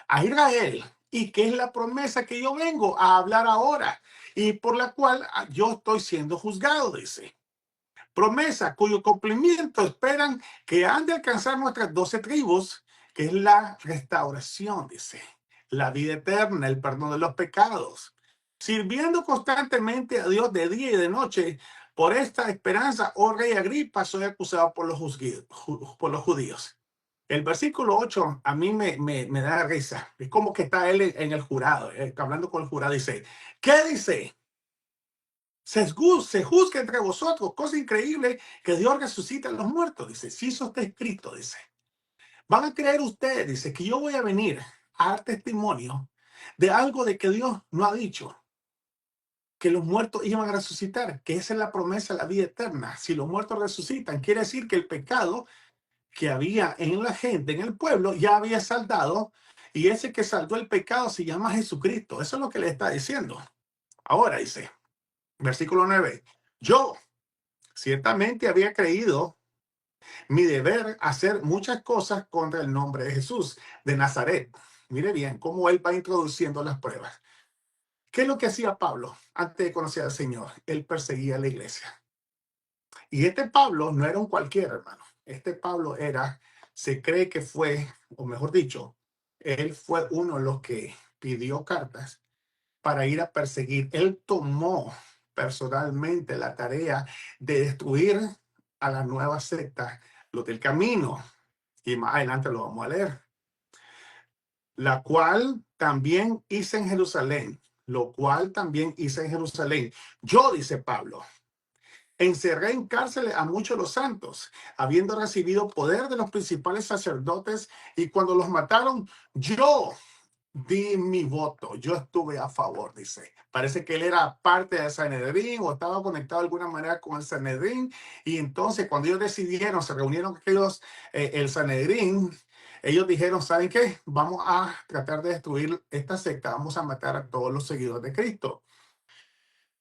a Israel y que es la promesa que yo vengo a hablar ahora y por la cual yo estoy siendo juzgado, dice. Promesa cuyo cumplimiento esperan que han de alcanzar nuestras 12 tribus, que es la restauración, dice, la vida eterna, el perdón de los pecados, sirviendo constantemente a Dios de día y de noche. Por esta esperanza, oh rey Agripa, soy acusado por los judíos. El versículo 8 a mí me da risa. Es como que está él en el jurado, hablando con el jurado. Dice, ¿qué dice? Se juzga entre vosotros. Cosa increíble que Dios resucita a los muertos. Dice, si eso está escrito, dice. Van a creer ustedes, dice, que yo voy a venir a dar testimonio de algo de que Dios no ha dicho. Que los muertos iban a resucitar, que esa es la promesa de la vida eterna. Si los muertos resucitan, quiere decir que el pecado que había en la gente, en el pueblo, ya había saldado, y ese que saldó el pecado se llama Jesucristo. Eso es lo que le está diciendo. Ahora dice, versículo 9, yo ciertamente había creído mi deber hacer muchas cosas contra el nombre de Jesús de Nazaret. Mire bien cómo él va introduciendo las pruebas. ¿Qué es lo que hacía Pablo antes de conocer al Señor? Él perseguía a la iglesia. Y este Pablo no era un cualquiera, hermano. Este Pablo se cree que fue, o mejor dicho, él fue uno de los que pidió cartas para ir a perseguir. Él tomó personalmente la tarea de destruir a la nueva secta, los del camino. Y más adelante lo vamos a leer. La cual también hice en Jerusalén. Lo cual también hice en Jerusalén. Yo, dice Pablo, encerré en cárceles a muchos de los santos, habiendo recibido poder de los principales sacerdotes, y cuando los mataron, yo di mi voto. Yo estuve a favor, dice. Parece que él era parte del Sanedrín o estaba conectado de alguna manera con el Sanedrín. Y entonces cuando ellos decidieron, se reunieron aquellos, el Sanedrín, ellos dijeron, ¿saben qué? Vamos a tratar de destruir esta secta, vamos a matar a todos los seguidores de Cristo.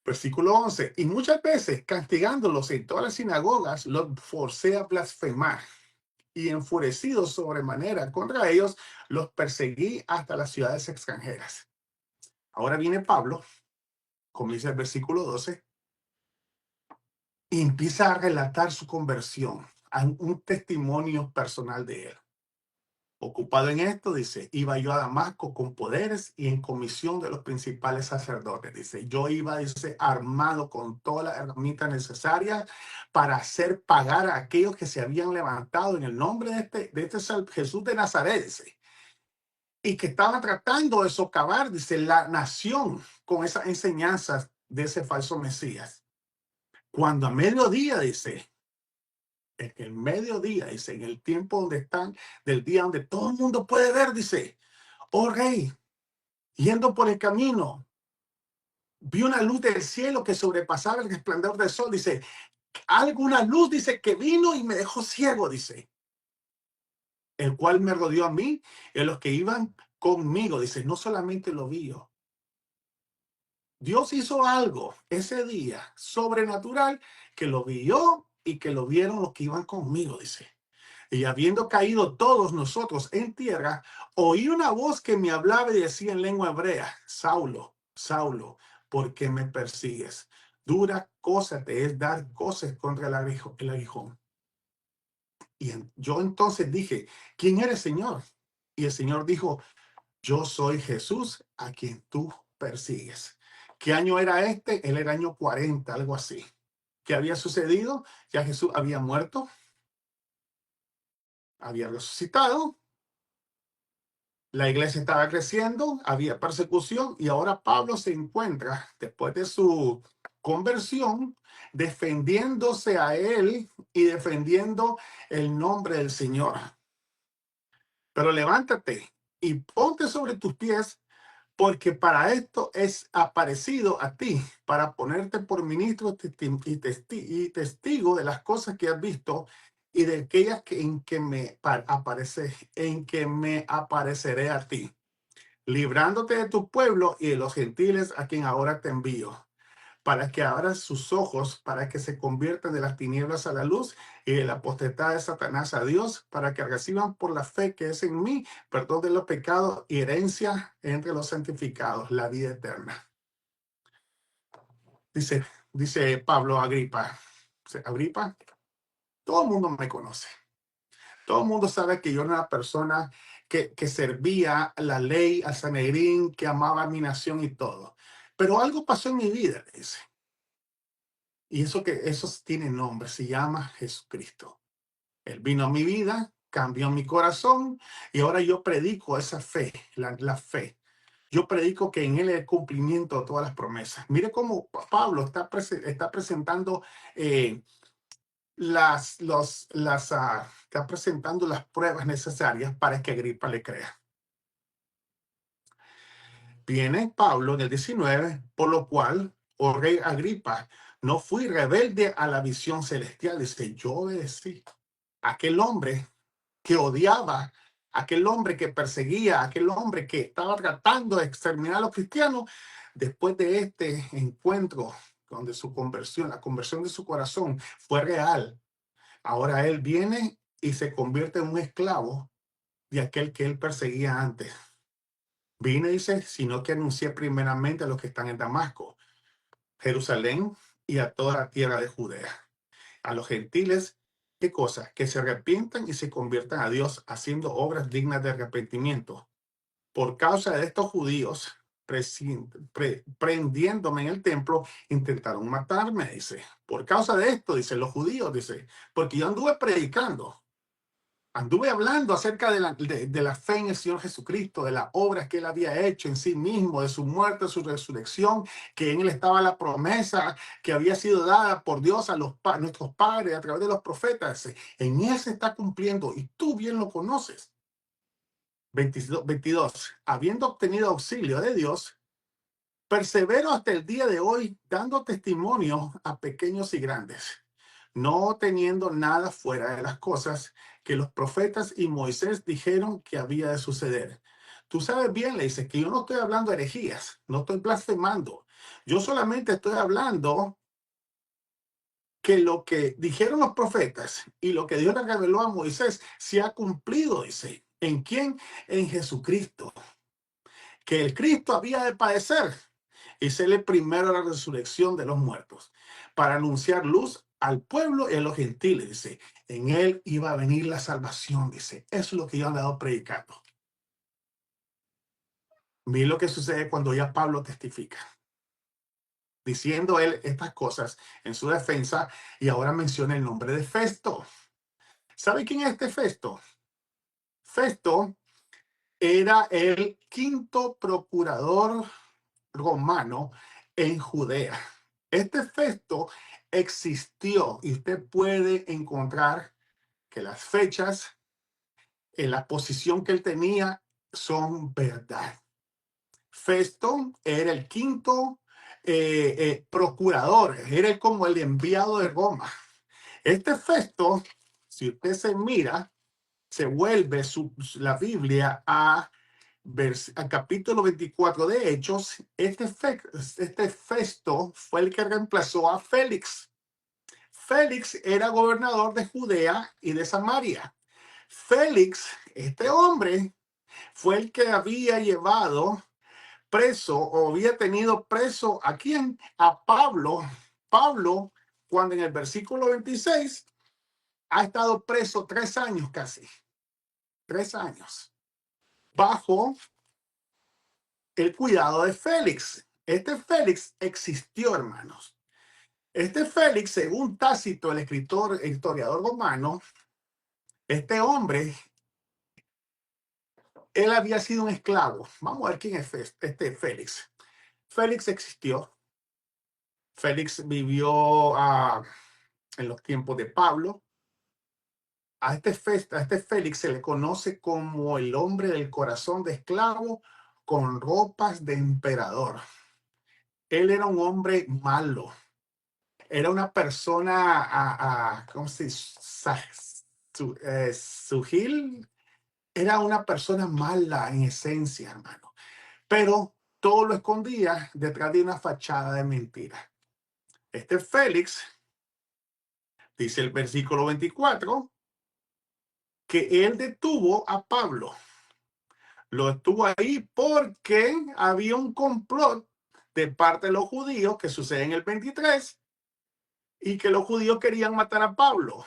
Versículo 11. Y muchas veces, castigándolos en todas las sinagogas, los forcé a blasfemar. Y enfurecido sobremanera contra ellos, los perseguí hasta las ciudades extranjeras. Ahora viene Pablo, como dice el versículo 12, y empieza a relatar su conversión, a un testimonio personal de él. Ocupado en esto, dice, iba yo a Damasco con poderes y en comisión de los principales sacerdotes. Dice, yo iba, dice, armado con todas las herramientas necesarias para hacer pagar a aquellos que se habían levantado en el nombre de este Jesús de Nazaret, dice, y que estaban tratando de socavar, dice, la nación con esas enseñanzas de ese falso Mesías. Cuando a mediodía, dice, en el mediodía, dice, en el tiempo donde están, del día donde todo el mundo puede ver, dice, oh rey, yendo por el camino, vi una luz del cielo que sobrepasaba el resplandor del sol, dice, alguna luz, dice, que vino y me dejó ciego, dice, el cual me rodeó a mí y a los que iban conmigo, dice, no solamente lo vi yo. Dios hizo algo ese día sobrenatural que lo vi yo y que lo vieron los que iban conmigo, dice. Y habiendo caído todos nosotros en tierra, oí una voz que me hablaba y decía en lengua hebrea, Saulo, Saulo, ¿por qué me persigues? Dura cosa te es dar cosas contra el aguijón. Y yo entonces dije, ¿quién eres, Señor? Y el Señor dijo, yo soy Jesús a quien tú persigues. ¿Qué año era este? Él era año 40, algo así. ¿Qué había sucedido? Ya Jesús había muerto, había resucitado, la iglesia estaba creciendo, había persecución y ahora Pablo se encuentra, después de su conversión, defendiéndose a él y defendiendo el nombre del Señor. Pero levántate y ponte sobre tus pies, porque para esto es aparecido a ti, para ponerte por ministro y testigo de las cosas que has visto y de aquellas en que me apareceré a ti, librándote de tu pueblo y de los gentiles a quien ahora te envío, para que abran sus ojos, para que se conviertan de las tinieblas a la luz y de la potestad de Satanás a Dios, para que reciban por la fe que es en mí perdón de los pecados y herencia entre los santificados, la vida eterna. Dice Pablo a Agripa. Agripa, todo el mundo me conoce. Todo el mundo sabe que yo era una persona que servía la ley, al Sanedrín, que amaba a mi nación y todo. Pero algo pasó en mi vida, dice. Y eso tiene nombre, se llama Jesucristo. Él vino a mi vida, cambió mi corazón y ahora yo predico esa fe, la fe. Yo predico que en él es el cumplimiento de todas las promesas. Mire cómo Pablo está presentando está presentando las pruebas necesarias para que Agripa le crea. Viene Pablo en el 19, por lo cual, oh rey Agripa, no fui rebelde a la visión celestial. Dice, yo obedecí a aquel hombre que odiaba, aquel hombre que perseguía, aquel hombre que estaba tratando de exterminar a los cristianos. Después de este encuentro, donde la conversión de su corazón fue real, ahora él viene y se convierte en un esclavo de aquel que él perseguía antes. Vine, dice, sino que anuncié primeramente a los que están en Damasco, Jerusalén y a toda la tierra de Judea. A los gentiles, ¿qué cosa? Que se arrepientan y se conviertan a Dios haciendo obras dignas de arrepentimiento. Por causa de estos judíos, prendiéndome en el templo, intentaron matarme, dice. Por causa de esto, dice, los judíos, dice, porque yo anduve predicando. Anduve hablando acerca de la fe en el Señor Jesucristo, de las obras que Él había hecho en sí mismo, de su muerte, de su resurrección, que en Él estaba la promesa que había sido dada por Dios a nuestros padres a través de los profetas. En Él se está cumpliendo y tú bien lo conoces. 22. Habiendo obtenido auxilio de Dios, persevero hasta el día de hoy dando testimonio a pequeños y grandes, no teniendo nada fuera de las cosas que los profetas y Moisés dijeron que había de suceder. Tú sabes bien, le dice, que yo no estoy hablando de herejías, no estoy blasfemando. Yo solamente estoy hablando que lo que dijeron los profetas y lo que Dios le reveló a Moisés se ha cumplido, dice. ¿En quién? En Jesucristo. Que el Cristo había de padecer y ser el primero a la resurrección de los muertos, para anunciar luz al pueblo y a los gentiles, dice. En él iba a venir la salvación, dice. Eso es lo que yo he andado predicando. Mira lo que sucede cuando ya Pablo testifica, diciendo él estas cosas en su defensa, y ahora menciona el nombre de Festo. ¿Sabe quién es este Festo? Festo era el 5º procurador romano en Judea. Este Festo existió y usted puede encontrar que las fechas en la posición que él tenía son verdad. Festo era el 5º procurador, era como el enviado de Roma. Este Festo, si usted se mira, se vuelve la Biblia al capítulo 24 de Hechos. Este Festo fue el que reemplazó a Félix. Félix era gobernador de Judea y de Samaria. Félix, este hombre, fue el que había llevado preso o había tenido preso ¿a quién? A Pablo Pablo, cuando en el versículo 26 ha estado preso 3 años casi, 3 años, bajo el cuidado de Félix. Este Félix existió, hermanos. Este Félix, según Tácito, el historiador romano, este hombre, él había sido un esclavo. Vamos a ver quién es este Félix. Félix existió. Félix vivió en los tiempos de Pablo. A este Félix se le conoce como el hombre del corazón de esclavo con ropas de emperador. Él era un hombre malo. Era una persona, ¿cómo se dice? Sugil. Era una persona mala en esencia, hermano. Pero todo lo escondía detrás de una fachada de mentira. Este Félix, dice el versículo 24, que él detuvo a Pablo. Lo estuvo ahí porque había un complot de parte de los judíos que sucede en el 23 y que los judíos querían matar a Pablo.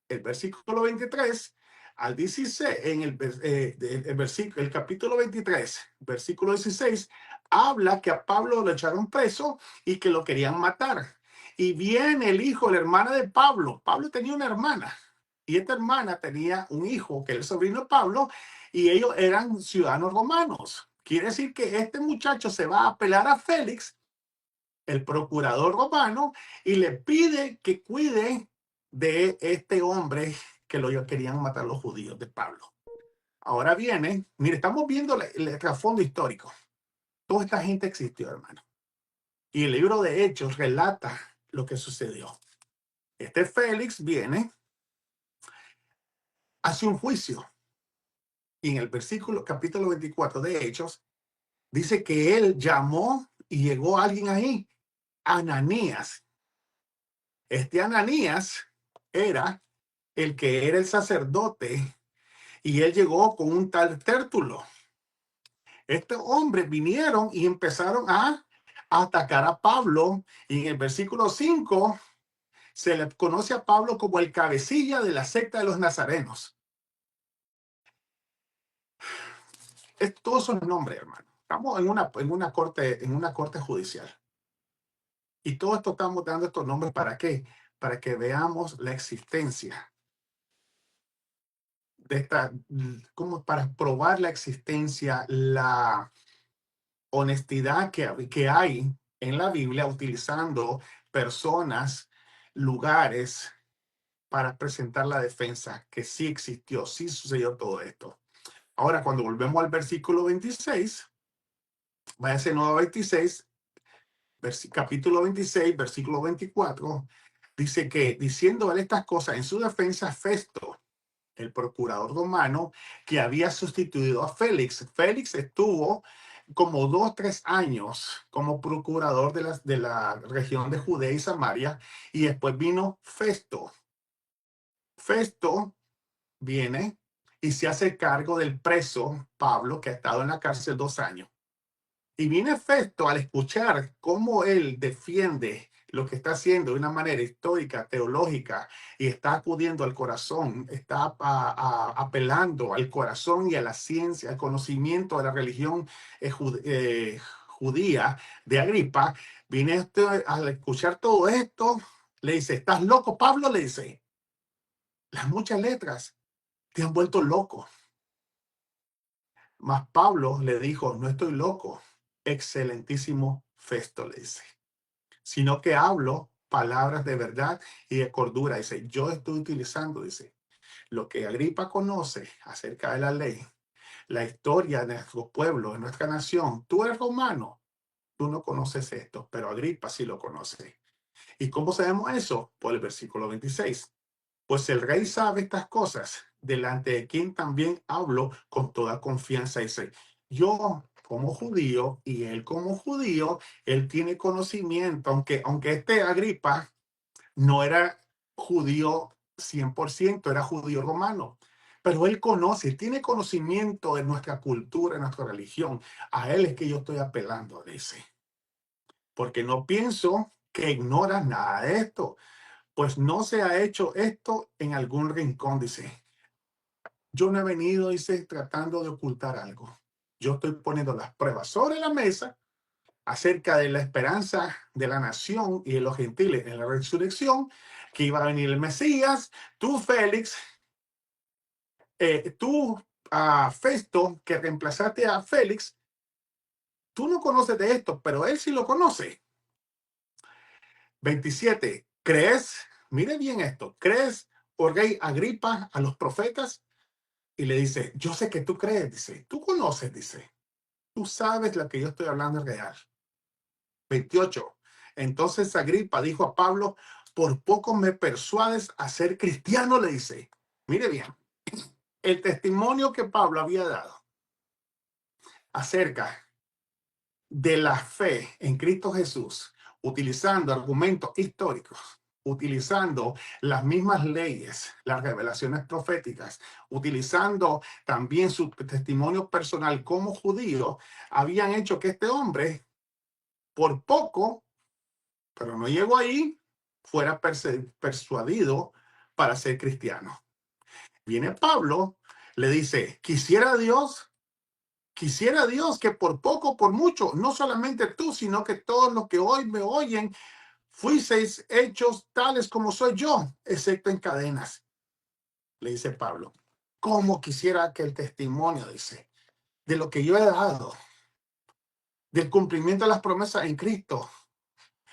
El versículo 23 al 16, en el capítulo 23, versículo 16, habla que a Pablo lo echaron preso y que lo querían matar. Y viene el hijo, la hermana de Pablo. Pablo tenía una hermana y esta hermana tenía un hijo que era el sobrino de Pablo y ellos eran ciudadanos romanos. Quiere decir que este muchacho se va a apelar a Félix, el procurador romano, y le pide que cuide de este hombre que lo querían matar los judíos, de Pablo. Ahora viene, mire, estamos viendo el trasfondo histórico. Toda esta gente existió, hermano. Y el libro de Hechos relata lo que sucedió. Este Félix viene, hace un juicio. Y en el capítulo 24 de Hechos, dice que él llamó y llegó alguien ahí, Ananías. Este Ananías era el que era el sacerdote y él llegó con un tal Tértulo. Estos hombres vinieron y empezaron a atacar a Pablo y en el versículo 5 se le conoce a Pablo como el cabecilla de la secta de los nazarenos. Todos son nombres, hermano. Estamos en una corte judicial. Y todo esto estamos dando estos nombres ¿para qué? Para que veamos la existencia de esta, como para probar la existencia, la honestidad que hay en la Biblia utilizando personas, lugares para presentar la defensa, que sí existió, sí sucedió todo esto. Ahora, cuando volvemos al versículo 26, váyase nuevo 26, capítulo 26, versículo 24, dice que diciendo él estas cosas en su defensa, Festo, el procurador romano que había sustituido a Félix. Félix estuvo como 2 o 3 años como procurador de la región de Judea y Samaria, y después vino Festo. Festo viene y se hace cargo del preso Pablo, que ha estado en la cárcel 2 años. Y viene Festo al escuchar cómo él defiende lo que está haciendo de una manera histórica, teológica, y está acudiendo al corazón, está apelando al corazón y a la ciencia, al conocimiento de la religión judía de Agripa. Viene al escuchar todo esto, le dice, ¿estás loco, Pablo? Le dice, las muchas letras te han vuelto loco. Mas Pablo le dijo, no estoy loco, excelentísimo Festo, le dice, sino que hablo palabras de verdad y de cordura. Dice, yo estoy utilizando, dice, lo que Agripa conoce acerca de la ley, la historia de nuestro pueblo, de nuestra nación. Tú eres romano, tú no conoces esto, pero Agripa sí lo conoce. ¿Y cómo sabemos eso? Por el versículo 26. Pues el rey sabe estas cosas, delante de quien también hablo con toda confianza. Dice, yo como judío y él como judío, él tiene conocimiento, aunque este Agripa no era judío 100%, era judío romano, pero él conoce, tiene conocimiento de nuestra cultura, de nuestra religión. A él es que yo estoy apelando, dice. Porque no pienso que ignoras nada de esto, pues no se ha hecho esto en algún rincón, dice. Yo no he venido, dice, tratando de ocultar algo. Yo estoy poniendo las pruebas sobre la mesa acerca de la esperanza de la nación y de los gentiles en la resurrección, que iba a venir el Mesías. Tú, Félix, tú, Festo, que reemplazaste a Félix, tú no conoces de esto, pero él sí lo conoce. 27. ¿Crees? Mire bien esto. ¿Crees, oh rey Agripa, a los profetas? Y le dice, yo sé que tú crees, dice. Tú conoces, dice. Tú sabes lo que yo estoy hablando es real. 28. Entonces Agripa dijo a Pablo, por poco me persuades a ser cristiano, le dice. Mire bien, el testimonio que Pablo había dado acerca de la fe en Cristo Jesús, utilizando argumentos históricos, utilizando las mismas leyes, las revelaciones proféticas, utilizando también su testimonio personal como judío, habían hecho que este hombre, por poco, pero no llegó ahí, fuera persuadido para ser cristiano. Viene Pablo, le dice, quisiera Dios que por poco, por mucho, no solamente tú, sino que todos los que hoy me oyen, fuiseis hechos tales como soy yo, excepto en cadenas. Le dice Pablo, ¿cómo quisiera que el testimonio, dice, de lo que yo he dado, del cumplimiento de las promesas en Cristo,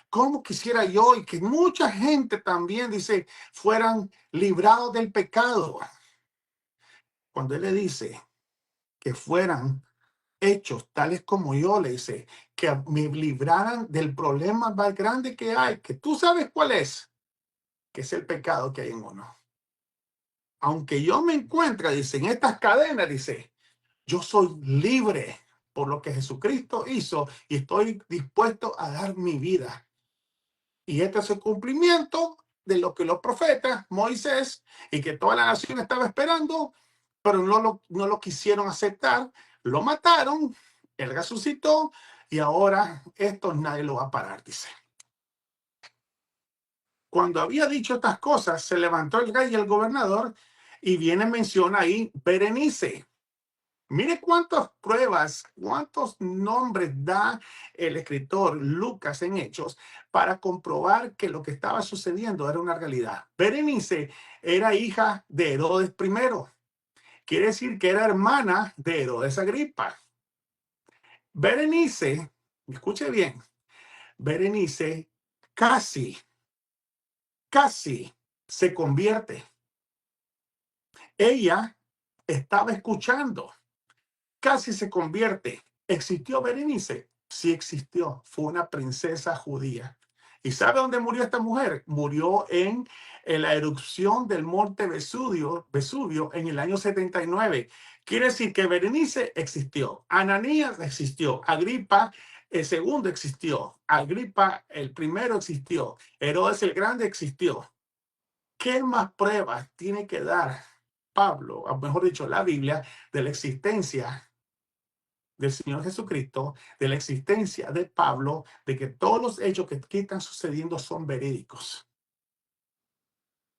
cómo quisiera yo y que mucha gente también, dice, fueran librados del pecado? Cuando él le dice que fueran hechos tales como yo, le dice, que me libraran del problema más grande que hay, que tú sabes cuál es, que es el pecado que hay en uno. Aunque yo me encuentre, dice, en estas cadenas, dice, yo soy libre por lo que Jesucristo hizo y estoy dispuesto a dar mi vida. Y este es el cumplimiento de lo que los profetas, Moisés y que toda la nación estaba esperando, pero no lo quisieron aceptar, lo mataron, él resucitó y ahora esto nadie lo va a parar, dice. Cuando había dicho estas cosas, se levantó el rey y el gobernador y viene menciona ahí Berenice. Mire cuántas pruebas, cuántos nombres da el escritor Lucas en Hechos para comprobar que lo que estaba sucediendo era una realidad. Berenice era hija de Herodes I. Quiere decir que era hermana de Herodes Agripa. Berenice, escuche bien, Berenice casi se convierte. Ella estaba escuchando. Casi se convierte. ¿Existió Berenice? Sí existió. Fue una princesa judía. ¿Y sabe dónde murió esta mujer? Murió en la erupción del monte Vesubio en el año 79. Quiere decir que Berenice existió. Ananías existió. Agripa el segundo existió. Agripa el primero existió. Herodes el Grande existió. ¿Qué más pruebas tiene que dar Pablo, o mejor dicho, la Biblia, de la existencia del Señor Jesucristo, de la existencia de Pablo, de que todos los hechos que aquí están sucediendo son verídicos?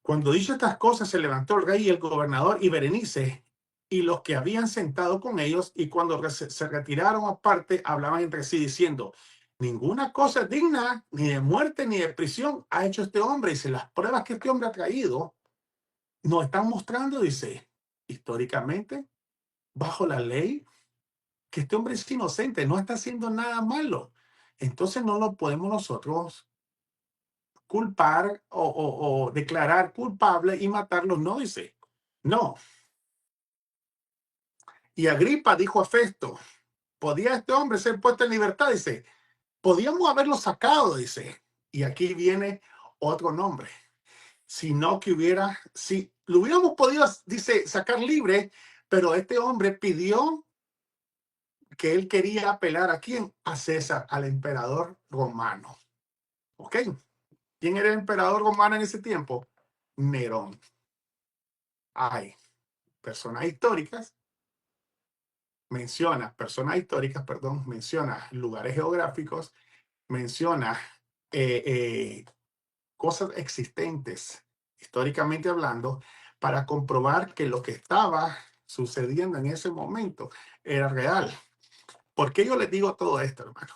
Cuando dicho estas cosas, se levantó el rey y el gobernador y Berenice y los que habían sentado con ellos, y cuando se retiraron aparte, hablaban entre sí diciendo, ninguna cosa digna ni de muerte ni de prisión ha hecho este hombre. Dice, las pruebas que este hombre ha traído nos están mostrando, dice, históricamente, bajo la ley, que este hombre es inocente, no está haciendo nada malo. Entonces no lo podemos nosotros culpar o declarar culpable y matarlo. No, dice. No. Y Agripa dijo a Festo, ¿podía este hombre ser puesto en libertad? Dice, podíamos haberlo sacado, dice. Y aquí viene otro nombre. Si lo hubiéramos podido, dice, sacar libre, pero este hombre pidió que él quería apelar ¿a quién? A César, al emperador romano. ¿Ok? ¿Quién era el emperador romano en ese tiempo? Nerón. Hay personas históricas, menciona lugares geográficos, menciona cosas existentes, históricamente hablando, para comprobar que lo que estaba sucediendo en ese momento era real. ¿Por qué yo les digo todo esto, hermano?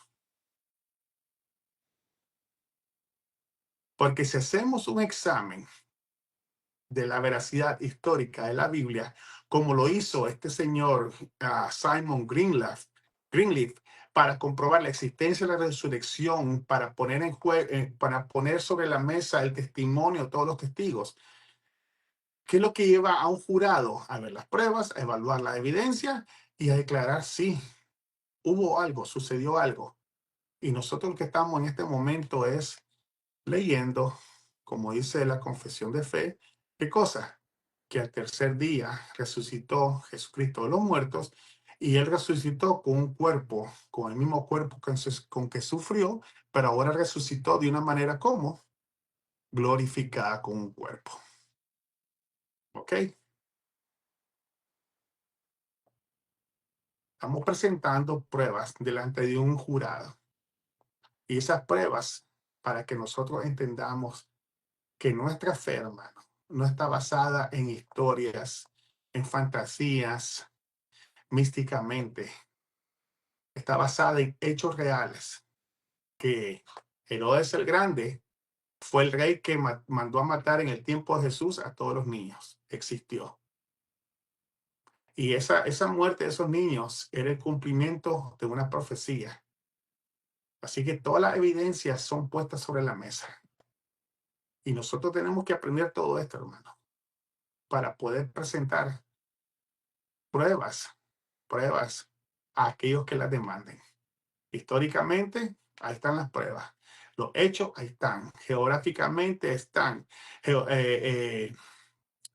Porque si hacemos un examen de la veracidad histórica de la Biblia, como lo hizo este señor Simon Greenleaf, para comprobar la existencia de la resurrección, para poner para poner sobre la mesa el testimonio de todos los testigos. ¿Qué es lo que lleva a un jurado? A ver las pruebas, a evaluar la evidencia y a declarar sí, hubo algo, sucedió algo. Y nosotros lo que estamos en este momento es leyendo, como dice la confesión de fe, ¿qué cosa? Que al tercer día resucitó Jesucristo de los muertos y él resucitó con un cuerpo, con el mismo cuerpo con que sufrió, pero ahora resucitó de una manera como glorificada con un cuerpo. ¿Ok? Estamos presentando pruebas delante de un jurado. Y esas pruebas, para que nosotros entendamos que nuestra fe, hermano, no está basada en historias, en fantasías, místicamente. Está basada en hechos reales. Que Herodes el Grande fue el rey que mandó a matar en el tiempo de Jesús a todos los niños. Existió. Y esa muerte de esos niños era el cumplimiento de una profecía. Así que todas las evidencias son puestas sobre la mesa. Y nosotros tenemos que aprender todo esto, hermano, para poder presentar pruebas a aquellos que las demanden. Históricamente, ahí están las pruebas. Los hechos, ahí están. Geográficamente están.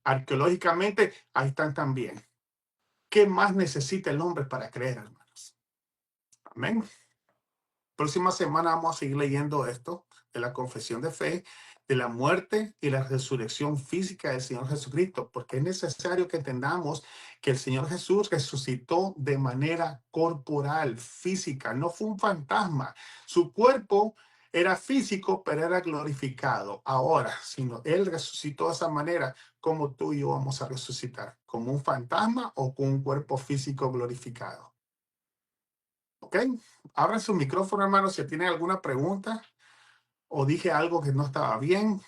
Arqueológicamente, ahí están también. ¿Qué más necesita el hombre para creer, hermanos? Amén. Próxima semana vamos a seguir leyendo esto de la confesión de fe, de la muerte y la resurrección física del Señor Jesucristo, porque es necesario que entendamos que el Señor Jesús resucitó de manera corporal, física, no fue un fantasma. Su cuerpo era físico, pero era glorificado. Ahora, sino Él resucitó de esa manera, como tú y yo vamos a resucitar, como un fantasma o con un cuerpo físico glorificado. ¿Ok? Abran su micrófono, hermano, si tienen alguna pregunta o dije algo que no estaba bien.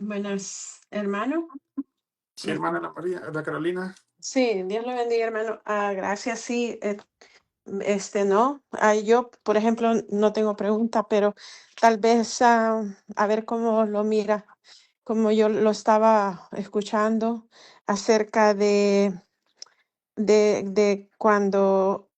Buenas, hermano. Sí, hermana la Carolina. Sí, Dios lo bendiga, hermano. Gracias, sí. No. Yo, por ejemplo, no tengo pregunta, pero tal vez a ver cómo lo mira, como yo lo estaba escuchando acerca de cuando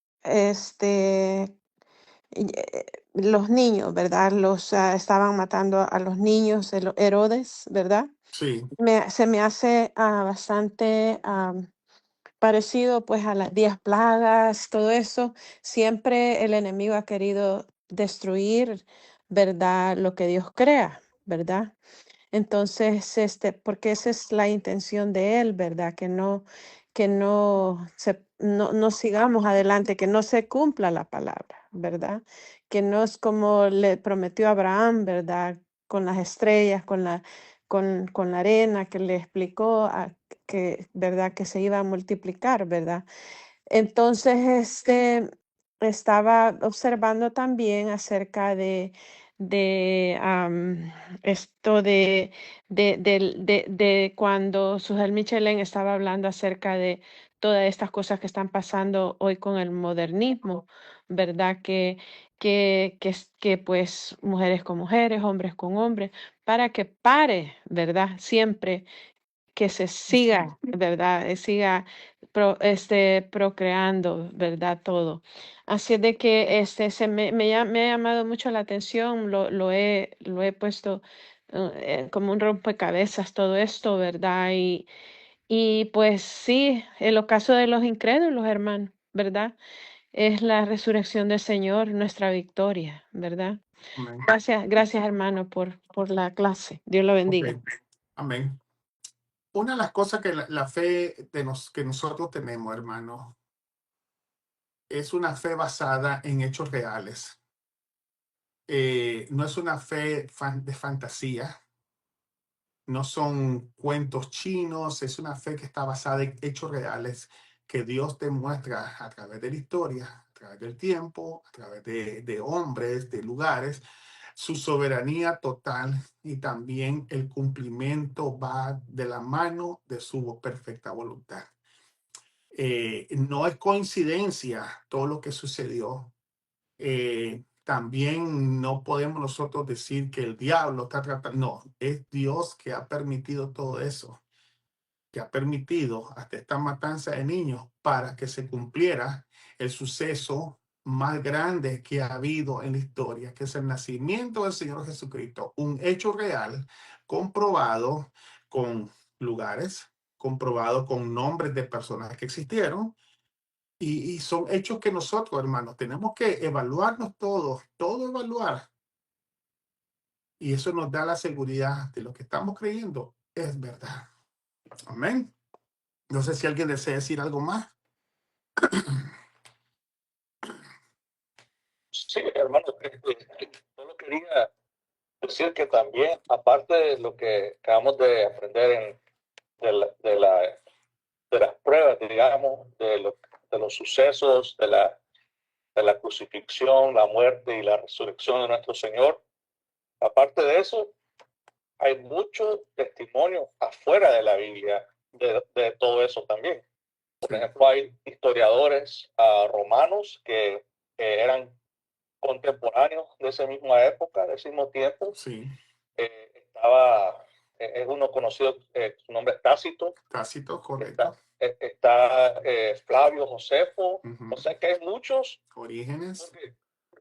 los niños, ¿verdad? Estaban matando a los niños, Herodes, ¿verdad? Sí, Se me hace bastante parecido pues a las 10 plagas, todo eso. Siempre el enemigo ha querido destruir, ¿verdad? Lo que Dios crea, ¿verdad? Entonces, porque esa es la intención de él, ¿verdad? Que no sigamos adelante, que no se cumpla la palabra, ¿verdad? Que no es como le prometió a Abraham, ¿verdad? Con las estrellas, con la arena, que le explicó que, ¿verdad? Que se iba a multiplicar, ¿verdad? Entonces, estaba observando también acerca de esto de cuando Sujel Michelén estaba hablando acerca de todas estas cosas que están pasando hoy con el modernismo, ¿verdad? Que pues mujeres con mujeres, hombres con hombres, para que pare, ¿verdad? Siempre que se siga, ¿verdad? Siga procreando, ¿verdad? Todo. Así es de que me ha llamado mucho la atención, lo he puesto como un rompecabezas todo esto, ¿verdad? Y pues sí, en el caso de los incrédulos, hermano, ¿verdad? Es la resurrección del Señor, nuestra victoria, ¿verdad? amén. Gracias, hermano, por la clase. Dios lo Ok, bendiga. amén. una de las cosas que la fe que nosotros tenemos, hermano, es una fe basada en hechos reales. No es una fe de fantasía, no son cuentos chinos, es una fe que está basada en hechos reales que Dios te muestra a través de la historia, a través del tiempo, a través de hombres, de lugares, su soberanía total y también el cumplimiento va de la mano de su perfecta voluntad. No es coincidencia todo lo que sucedió. También no podemos nosotros decir que el diablo está tratando, no, es Dios que ha permitido todo eso, que ha permitido hasta esta matanza de niños para que se cumpliera el suceso más grande que ha habido en la historia, que es el nacimiento del Señor Jesucristo, un hecho real, comprobado con lugares, comprobado con nombres de personas que existieron, y son hechos que nosotros, hermanos, tenemos que evaluarnos todos, todo evaluar. Y eso nos da la seguridad de lo que estamos creyendo es verdad. Amén. No sé si alguien desea decir algo más. Sí, hermano, solo quería decir que también, aparte de lo que acabamos de aprender de las pruebas, digamos, de los sucesos, de la crucifixión, la muerte y la resurrección de nuestro Señor, aparte de eso, hay mucho testimonio afuera de la Biblia de todo eso también. Por ejemplo, hay historiadores romanos que eran contemporáneos de esa misma época, de ese mismo tiempo. Sí. Es uno conocido, su nombre es Tácito. Tácito, correcto. Está Flavio Josefo. O sea que hay muchos. Orígenes.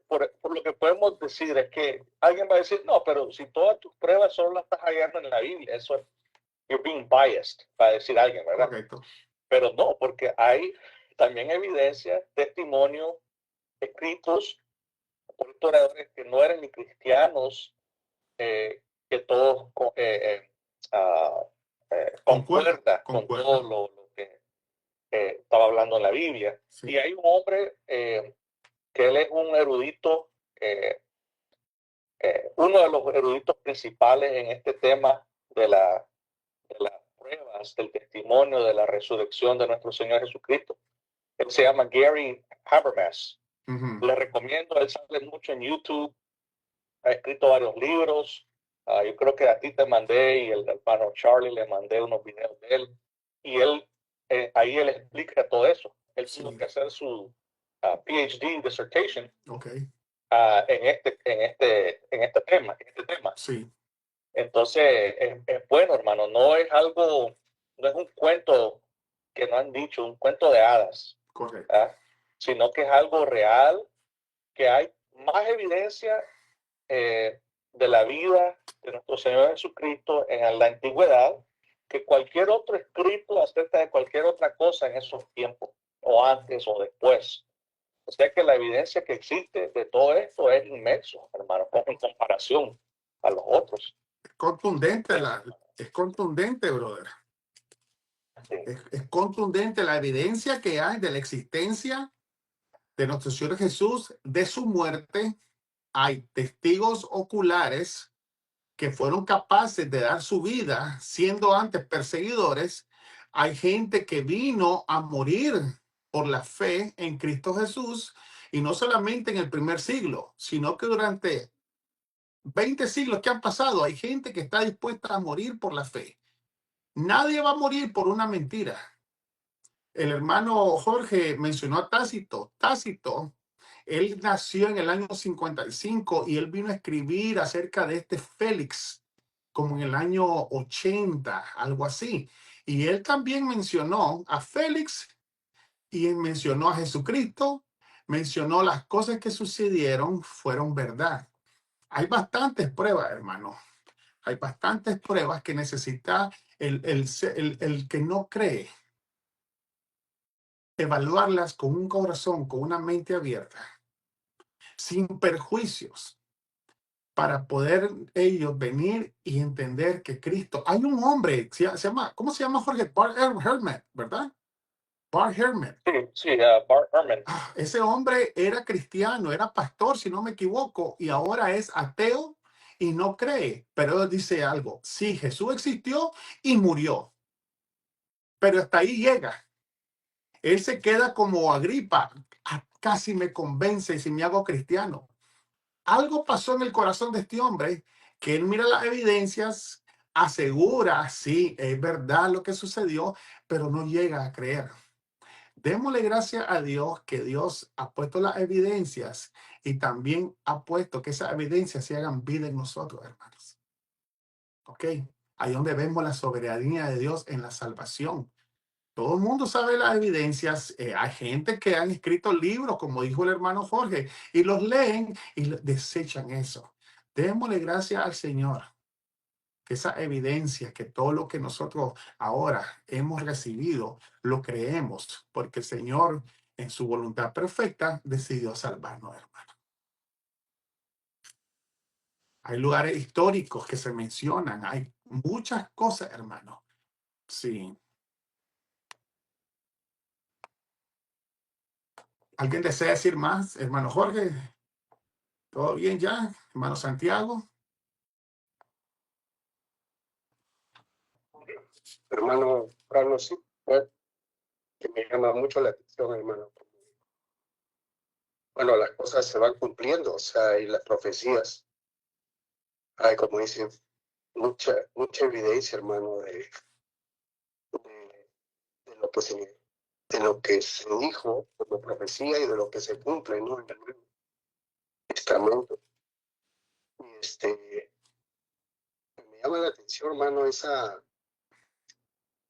Por lo que podemos decir es que alguien va a decir, no, pero si todas tus pruebas solo las estás hallando en la Biblia, eso es, you're being biased, para decir alguien, ¿verdad? Correcto. Pero no, porque hay también evidencia, testimonios, escritos por historiadores que no eran ni cristianos, que todos concuerda con todo lo que estaba hablando en la Biblia. Sí. Y hay un hombre que él es un erudito, uno de los eruditos principales en este tema de las pruebas, del testimonio de la resurrección de nuestro Señor Jesucristo. Él se llama Gary Habermas. Le recomiendo, él sale mucho en YouTube, ha escrito varios libros. Yo creo que a ti te mandé y el hermano Charlie le mandé unos videos de él. Y él, ahí él explica todo eso. Él tuvo que hacer su PhD dissertation en este tema. Sí. Entonces, es bueno, hermano. No es algo, no es un cuento que no han dicho, un cuento de hadas. Correcto. Sino que es algo real, que hay más evidencia de la vida de nuestro Señor Jesucristo en la antigüedad que cualquier otro escrito acerca de cualquier otra cosa en esos tiempos, o antes o después. O sea que la evidencia que existe de todo esto es inmenso, hermano, en comparación a los otros. Es contundente, es contundente, brother. Sí. Es contundente la evidencia que hay de la existencia de nuestro Señor Jesús, de su muerte. Hay testigos oculares que fueron capaces de dar su vida siendo antes perseguidores. Hay gente que vino a morir por la fe en Cristo Jesús, y no solamente en el primer siglo, sino que durante 20 siglos que han pasado hay gente que está dispuesta a morir por la fe. Nadie va a morir por una mentira. El hermano Jorge mencionó a Tácito. Tácito, él nació en el año 55 y él vino a escribir acerca de este Félix como en el año 80, algo así. Y él también mencionó a Félix y mencionó a Jesucristo, mencionó las cosas que sucedieron, fueron verdad. Hay bastantes pruebas, hermano. Hay bastantes pruebas que necesita el que no cree evaluarlas con un corazón, con una mente abierta, sin perjuicios, para poder ellos venir y entender que Cristo, hay un hombre, se llama, ¿cómo se llama, Jorge? Bart Herman, ¿verdad? Bart Herman. Sí, Bart Ehrman. Ese hombre era cristiano, era pastor, si no me equivoco, y ahora es ateo y no cree. Pero él dice algo, sí, Jesús existió y murió, pero hasta ahí llega. Él se queda como Agripa, casi me convence si me hago cristiano. Algo pasó en el corazón de este hombre que él mira las evidencias, asegura, sí, es verdad lo que sucedió, pero no llega a creer. Démosle gracias a Dios que Dios ha puesto las evidencias y también ha puesto que esas evidencias se hagan vida en nosotros, hermanos. ¿Ok? Ahí donde vemos la soberanía de Dios en la salvación. Todo el mundo sabe las evidencias. Hay gente que han escrito libros, como dijo el hermano Jorge, y los leen y desechan eso. Démosle gracias al Señor que esa evidencia, que todo lo que nosotros ahora hemos recibido, lo creemos, porque el Señor, en su voluntad perfecta, decidió salvarnos, hermano. Hay lugares históricos que se mencionan, hay muchas cosas, hermano. Sí. ¿Alguien desea decir más, hermano Jorge? ¿Todo bien ya, hermano Santiago? Hermano Carlos, sí, que me llama mucho la atención, hermano. Bueno, las cosas se van cumpliendo, o sea, y las profecías. Hay, como dicen, mucha evidencia, hermano, de lo que se dijo como profecía y de lo que se cumple, ¿no? En el Nuevo Testamento. Y me llama la atención, hermano, esa,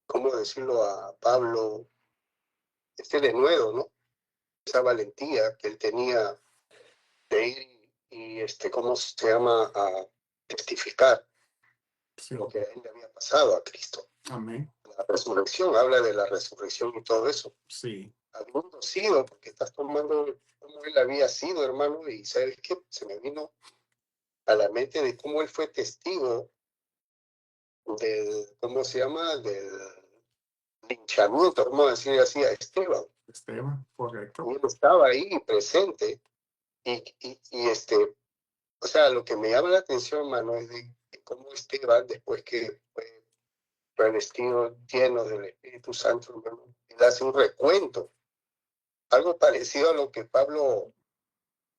¿cómo decirlo? A Pablo, denuedo, ¿no? Esa valentía que él tenía de ir y ¿cómo se llama? A testificar Sí. lo que a él le había pasado a Cristo. Amén. La resurrección, habla de la resurrección y todo eso. Sí. Habiendo sido, porque estás tomando cómo él había sido, hermano, y ¿sabes qué? Se me vino a la mente de cómo él fue testigo del, ¿cómo se llama? Del linchamiento, vamos a decir así, a Esteban. Esteban, correcto. Y él estaba ahí presente y o sea, lo que me llama la atención, hermano, es de cómo Esteban, después que fue revestido lleno del Espíritu Santo, hermano, él hace un recuento, algo parecido a lo que Pablo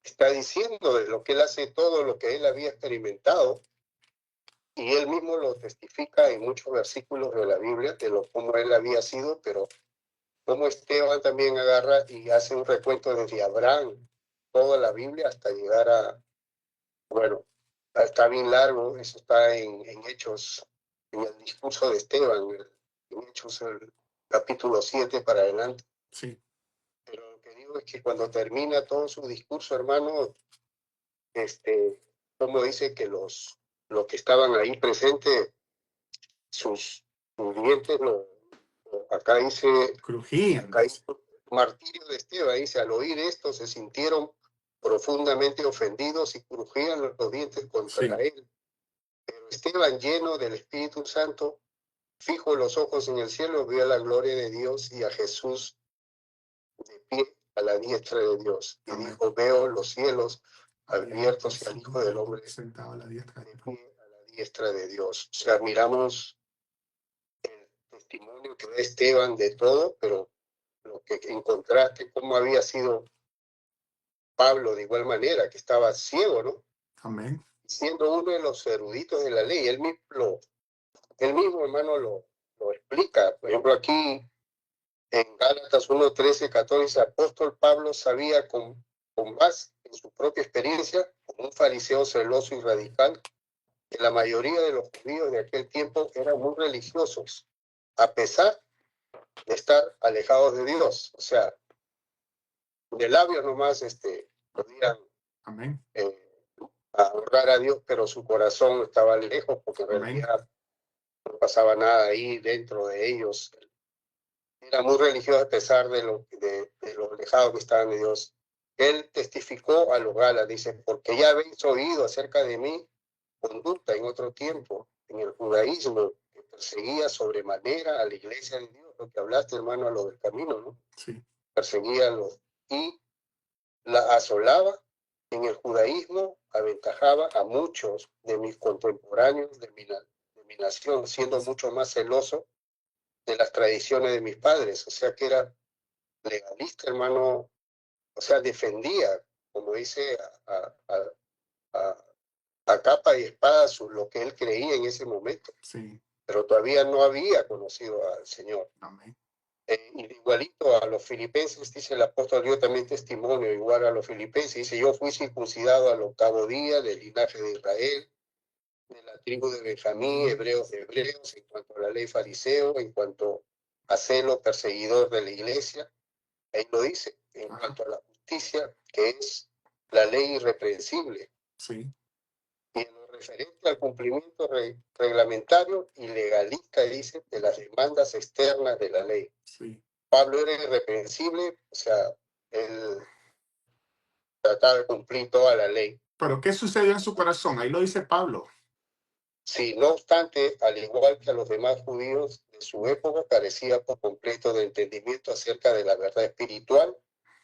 está diciendo, de lo que él hace, todo lo que él había experimentado, y él mismo lo testifica en muchos versículos de la Biblia, de lo como él había sido, pero como Esteban también agarra y hace un recuento desde Abraham, toda la Biblia, hasta llegar a, bueno, está bien largo, eso está en Hechos, en el discurso de Esteban, en Hechos el capítulo 7 para adelante. Sí. Pero lo que digo es que cuando termina todo su discurso, hermano, como dice que los que estaban ahí presentes, sus dientes, acá dice, Crujían. acá dice, martirio de Esteban, dice, al oír esto se sintieron profundamente ofendidos y crujían los dientes contra él. Pero Esteban, lleno del Espíritu Santo, fijo los ojos en el cielo, vio la gloria de Dios y a Jesús de pie a la diestra de Dios. Y Amén. dijo, veo los cielos abiertos y al Hijo del Hombre sentado a la diestra de pie a la diestra de Dios. O sea, miramos el testimonio que da Esteban de todo, pero lo que encontraste, cómo había sido Pablo de igual manera, que estaba ciego, ¿no? Amén. Siendo uno de los eruditos de la ley, él mismo hermano, lo explica. Por ejemplo, aquí en Gálatas 1:13-14, apóstol Pablo sabía con más en su propia experiencia, como un fariseo celoso y radical, que la mayoría de los judíos de aquel tiempo eran muy religiosos, a pesar de estar alejados de Dios. O sea, de labios nomás podían Amén. a honrar a Dios, pero su corazón estaba lejos, porque en Amén. realidad no pasaba nada ahí dentro de ellos. Era muy religioso a pesar de lo alejado que estaban de Dios. él testificó a los Gálatas, dice, porque ya habéis oído acerca de mi conducta en otro tiempo, en el judaísmo, que perseguía sobremanera a la iglesia de Dios, lo que hablaste, hermano, a lo del camino, ¿no? Sí. Perseguía a los, y la asolaba. En el judaísmo aventajaba a muchos de mis contemporáneos de mi nación, siendo mucho más celoso de las tradiciones de mis padres, o sea que era legalista, hermano, o sea, defendía, como dice, a capa y espada lo que él creía en ese momento, Sí. pero todavía no había conocido al Señor. Amén. Y igualito a los filipenses, dice el apóstol, dio también testimonio igual a los filipenses, dice, yo fui circuncidado al 8º día del linaje de Israel, de la tribu de Benjamín, hebreos de hebreos, en cuanto a la ley fariseo, en cuanto a celo perseguidor de la iglesia, ahí lo dice, en cuanto a la justicia, que es la ley irreprensible, Sí. y en lo referente al cumplimiento reglamentario y legalista, dice, de las demandas externas de la ley. Sí. Pablo era irreprensible, o sea, él trataba de cumplir toda la ley. Pero ¿qué sucedió en su corazón? Ahí lo dice Pablo. Sí, no obstante, al igual que a los demás judíos de su época, carecía por completo de entendimiento acerca de la verdad espiritual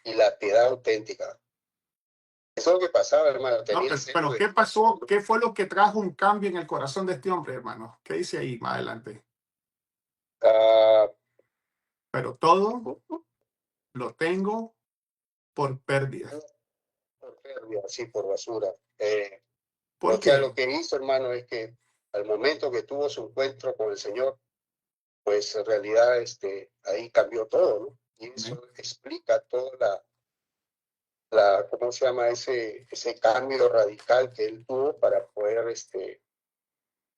y la piedad auténtica. Eso es lo que pasaba, hermano. No, Tenía pero ¿qué pasó? ¿Qué fue lo que trajo un cambio en el corazón de este hombre, hermano? ¿Qué dice ahí más adelante? Pero todo lo tengo por pérdida. Por pérdida, sí, por basura. ¿Por O sea, qué? lo que hizo, hermano, es que al momento que tuvo su encuentro con el Señor, pues en realidad ahí cambió todo, ¿no? Y eso explica toda ¿cómo se llama? Ese cambio radical que él tuvo para poder, o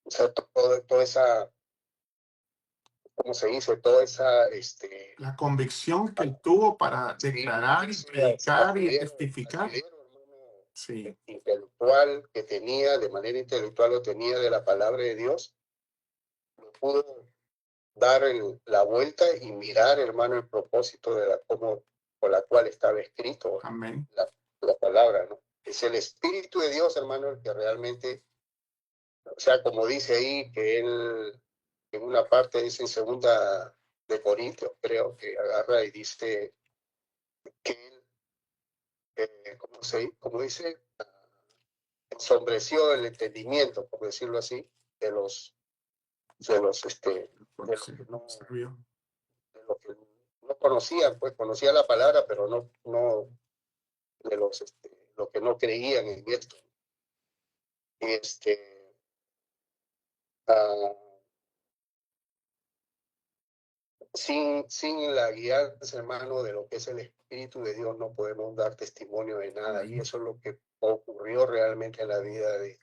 sea, toda esa, ¿cómo se dice? Toda esa, La convicción que él tuvo para declarar y ese predicar y testificar. asidero, hermano, Sí. intelectual que tenía, de manera intelectual lo tenía de la palabra de Dios, lo pudo dar la vuelta y mirar, hermano, el propósito de por la cual estaba escrito Amén. la palabra, ¿no? Es el Espíritu de Dios, hermano, el que realmente, o sea, como dice ahí, que él, en una parte dice en 2 Corintios, creo que agarra y dice que él, como dice, ensombreció el entendimiento, por decirlo así, de los de los que no conocían, pues conocían la palabra, pero no de los que no creían en esto. Y sin la guianza, hermano, de lo que es el Espíritu de Dios, no podemos dar testimonio de nada. Amén. Y eso es lo que ocurrió realmente en la vida de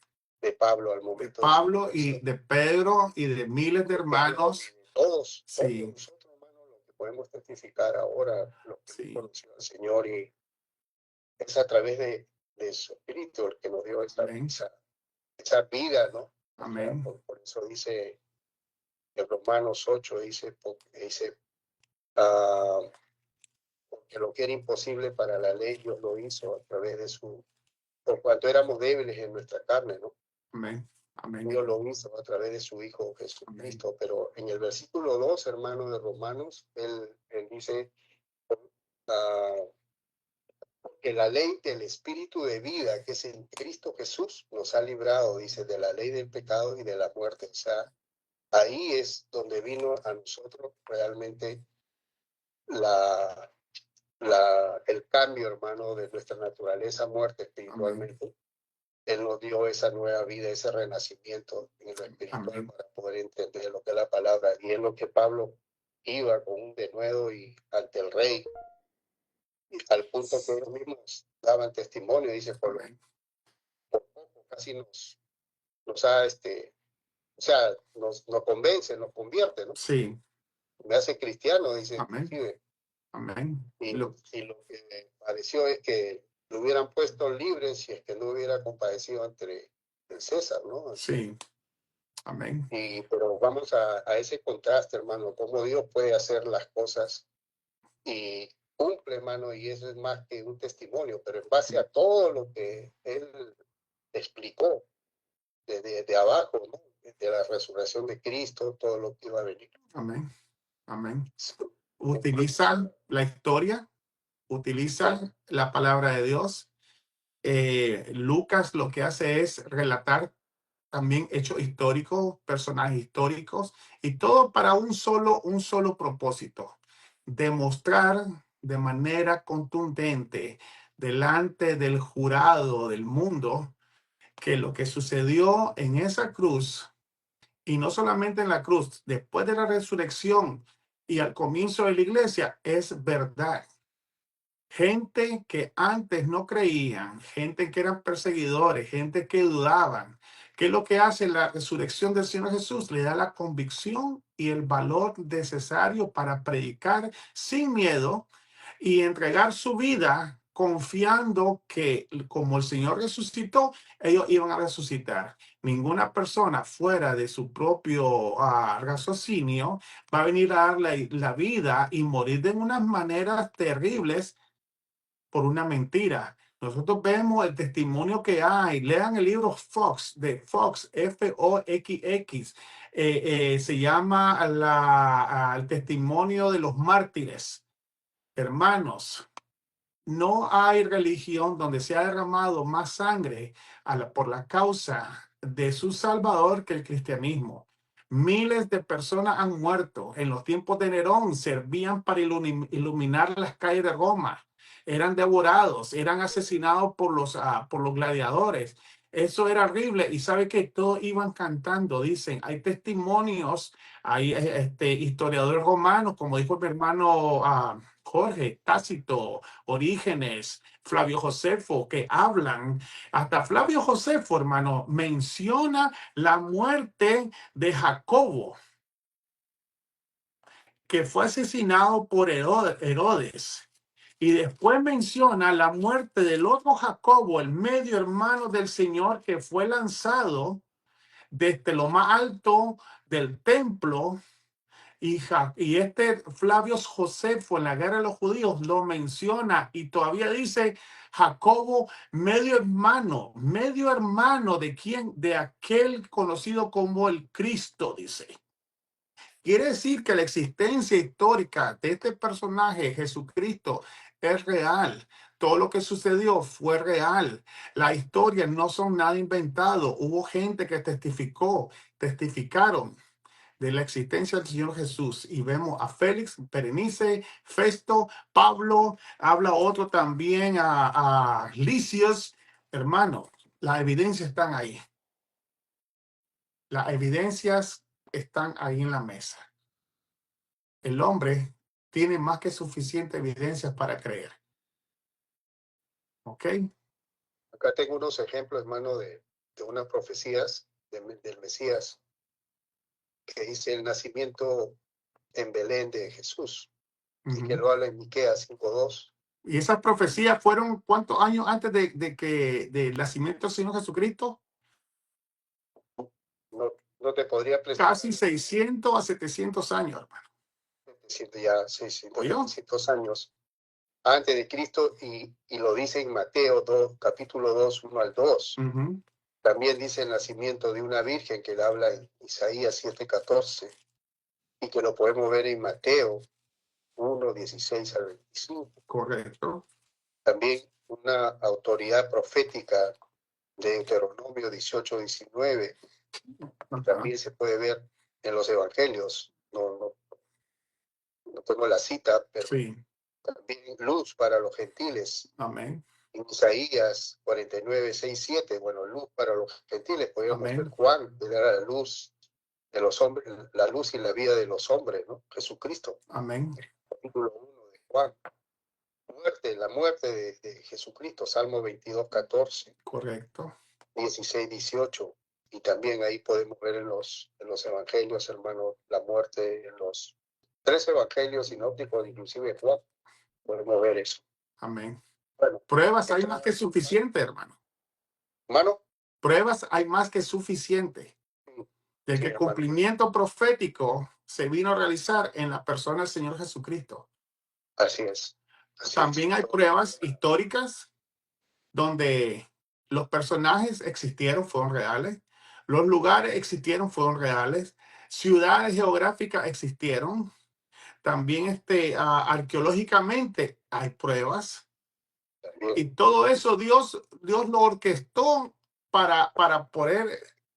Pablo al De momento Pablo de su y de Pedro y de miles de hermanos. todos Sí. nosotros, hermano, lo que podemos testificar ahora, los que Sí. conocieron al Señor, y es a través de su Espíritu el que nos dio esa vida, ¿no? Amén. O sea, por eso dice en Romanos 8, dice porque lo que era imposible para la ley, Dios lo hizo a través de por cuanto éramos débiles en nuestra carne, ¿no? Amén. Amén. Dios lo hizo a través de su Hijo Jesucristo. Amén. Pero en el versículo 2, hermano, de Romanos, él dice, porque la ley del Espíritu de vida, que es en Cristo Jesús, nos ha librado, dice, de la ley del pecado y de la muerte. O sea, ahí es donde vino a nosotros realmente el cambio, hermano, de nuestra naturaleza muerta espiritualmente. Amén. Él nos dio esa nueva vida, ese renacimiento en lo espiritual. Amén. Para poder entender lo que es la palabra. Y es lo que Pablo iba con un denuedo y ante el rey, al punto que ellos mismos daban testimonio, dice, por poco casi nos ha, o sea, nos convence, nos convierte, ¿no? Sí. Me hace cristiano, dice. Amén. Inclusive. Amén. Y lo que me pareció es que lo hubieran puesto libre si es que no hubiera compadecido entre el César, ¿no? Sí. Amén. Pero vamos a ese contraste, hermano, cómo Dios puede hacer las cosas y cumple, hermano, y eso es más que un testimonio, pero en base a todo lo que él explicó de abajo, ¿no? De la resurrección de Cristo, todo lo que iba a venir. Amén. Amén. Utiliza la historia, utiliza la palabra de Dios. Lucas lo que hace es relatar también hechos históricos, personajes históricos, y todo para un solo propósito: demostrar de manera contundente delante del jurado del mundo que lo que sucedió en esa cruz, y no solamente en la cruz, después de la resurrección y al comienzo de la iglesia, es verdad. Gente que antes no creían, gente que eran perseguidores, gente que dudaban. ¿Qué es lo que hace la resurrección del Señor Jesús? Le da la convicción y el valor necesario para predicar sin miedo y entregar su vida confiando que como el Señor resucitó, ellos iban a resucitar. Ninguna persona fuera de su propio raciocinio va a venir a dar la vida y morir de unas maneras terribles por una mentira. Nosotros vemos el testimonio que hay. Lean el libro Fox, de Fox, Foxx. Se llama el testimonio de los mártires. Hermanos, no hay religión donde se ha derramado más sangre por la causa de su Salvador que el cristianismo. Miles de personas han muerto. En los tiempos de Nerón servían para iluminar las calles de Roma. Eran devorados, eran asesinados por los gladiadores. Eso era horrible. Y sabe que todos iban cantando. Dicen, hay testimonios, hay historiadores romanos, como dijo mi hermano Jorge, Tácito, Orígenes, Flavio Josefo, que hablan. Hasta Flavio Josefo, hermano, menciona la muerte de Jacobo, que fue asesinado por Herodes. Y después menciona la muerte del otro Jacobo, el medio hermano del Señor, que fue lanzado desde lo más alto del templo. Y Flavio Josefo en la guerra de los judíos lo menciona y todavía dice Jacobo, medio hermano de quién, de aquel conocido como el Cristo, dice. Quiere decir que la existencia histórica de este personaje, Jesucristo, es real. Todo lo que sucedió fue real. Las historias no son nada inventado. Hubo gente que testificaron de la existencia del Señor Jesús. Y vemos a Félix, Berenice, Festo, Pablo, habla otro también a Licios. Hermano, las evidencias están ahí. Las evidencias están ahí en la mesa. El hombre tiene más que suficiente evidencias para creer. ¿Ok? Acá tengo unos ejemplos, hermano, de unas profecías del Mesías, que dice el nacimiento en Belén de Jesús, y que lo habla en Miqueas 5:2. ¿Y esas profecías fueron cuántos años antes del nacimiento del Señor Jesucristo? No te podría precisar. Casi 600 a 700 años, hermano. Ya 600, 700 años antes de Cristo, y lo dice en Mateo 2, capítulo 2, 1 al 2. También dice el nacimiento de una virgen, que le habla en Isaías 7:14, y que lo podemos ver en Mateo 1, 16 al 25. Correcto. También una autoridad profética de Deuteronomio 18, 19. También se puede ver en los evangelios. No tengo la cita, pero sí. También luz para los gentiles. Amén. En Isaías 49, 6, 7, bueno, luz para los gentiles. Podríamos Amén. ver Juan, que era la luz de los hombres, la luz y la vida de los hombres, ¿no? Jesucristo. Amén. Capítulo 1 de Juan. La muerte de Jesucristo, Salmo 22, 14. Correcto. 16, 18. Y también ahí podemos ver en los evangelios, hermano, la muerte en los 3 evangelios sinópticos, inclusive Juan. Podemos ver eso. Amén. Bueno, pruebas hay más que suficiente, hermano. Hermano. Pruebas hay más que suficiente. De que el cumplimiento profético se vino a realizar en la persona del Señor Jesucristo. Así es. Así También es. hay pruebas históricas donde los personajes existieron, fueron reales, los lugares existieron, fueron reales, ciudades geográficas existieron, también arqueológicamente hay pruebas, También. y todo eso Dios lo orquestó para poder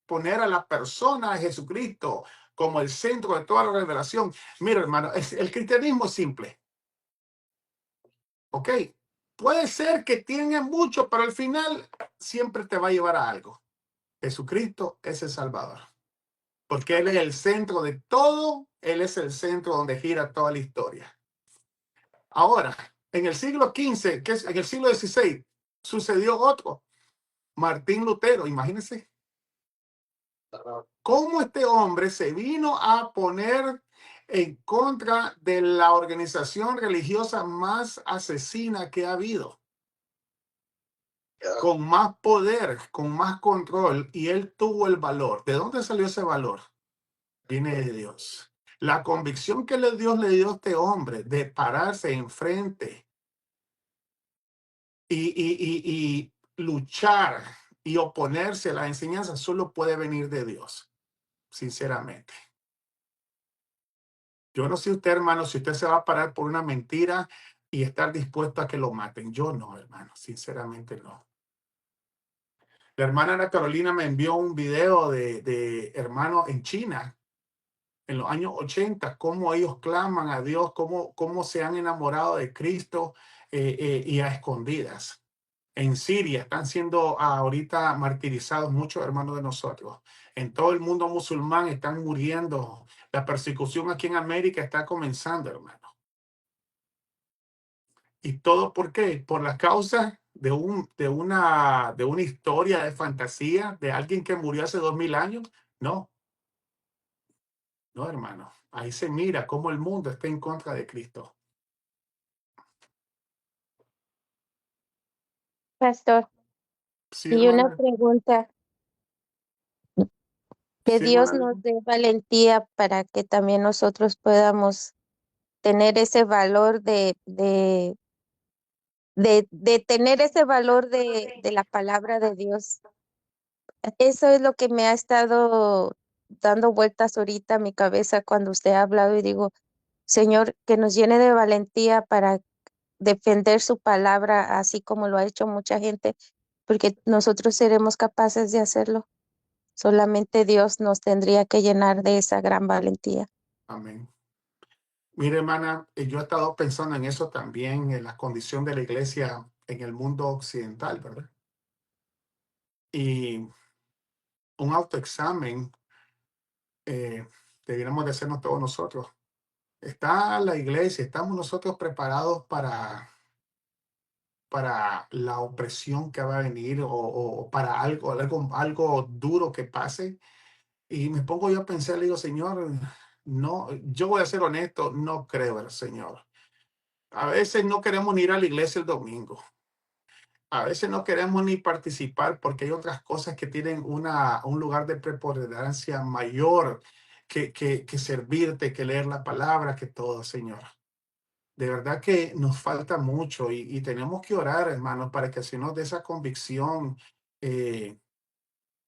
poner a la persona de Jesucristo como el centro de toda la revelación. Mira, hermano, el cristianismo es simple. ¿Ok? Puede ser que tenga mucho, pero al final siempre te va a llevar a algo. Jesucristo es el Salvador. Porque Él es el centro de todo. Él es el centro donde gira toda la historia. Ahora, en el siglo XV, en el siglo XVI, sucedió otro. Martín Lutero, imagínense. Cómo este hombre se vino a poner en contra de la organización religiosa más asesina que ha habido. Con más poder, con más control, y él tuvo el valor. ¿De dónde salió ese valor? Viene de Dios. La convicción que Dios le dio a este hombre de pararse enfrente y luchar y oponerse a la enseñanza solo puede venir de Dios, sinceramente. Yo no sé usted, hermano, si usted se va a parar por una mentira y estar dispuesto a que lo maten. Yo no, hermano, sinceramente no. La hermana Ana Carolina me envió un video de hermanos en China, en los años 80, cómo ellos claman a Dios, cómo se han enamorado de Cristo y a escondidas. En Siria están siendo ahorita martirizados muchos hermanos de nosotros. En todo el mundo musulmán están muriendo. La persecución aquí en América está comenzando, hermano. ¿Y todo por qué? Por la causa de una historia de fantasía de alguien que murió hace 2000 años. No, no, hermano. Ahí se mira cómo el mundo está en contra de Cristo. Pastor, Sí, y una hermana. pregunta, que Sí, Dios hermana. nos dé valentía para que también nosotros podamos tener ese valor de tener ese valor de la palabra de Dios. Eso es lo que me ha estado dando vueltas ahorita a mi cabeza cuando usted ha hablado y digo, Señor, que nos llene de valentía para defender su palabra, así como lo ha hecho mucha gente, porque nosotros seremos capaces de hacerlo. Solamente Dios nos tendría que llenar de esa gran valentía. Amén. Mire, hermana, yo he estado pensando en eso también, en la condición de la iglesia en el mundo occidental, ¿verdad? Y un autoexamen debiéramos de hacernos todos nosotros. ¿Está la iglesia, estamos nosotros preparados para la opresión que va a venir o para algo duro que pase? Y me pongo yo a pensar, le digo, Señor, no, yo voy a ser honesto, no creo en el Señor. A veces no queremos ni ir a la iglesia el domingo. A veces no queremos ni participar porque hay otras cosas que tienen un lugar de preponderancia mayor que servirte, que leer la palabra, que todo, Señor. De verdad que nos falta mucho y tenemos que orar, hermanos, para que se nos dé esa convicción.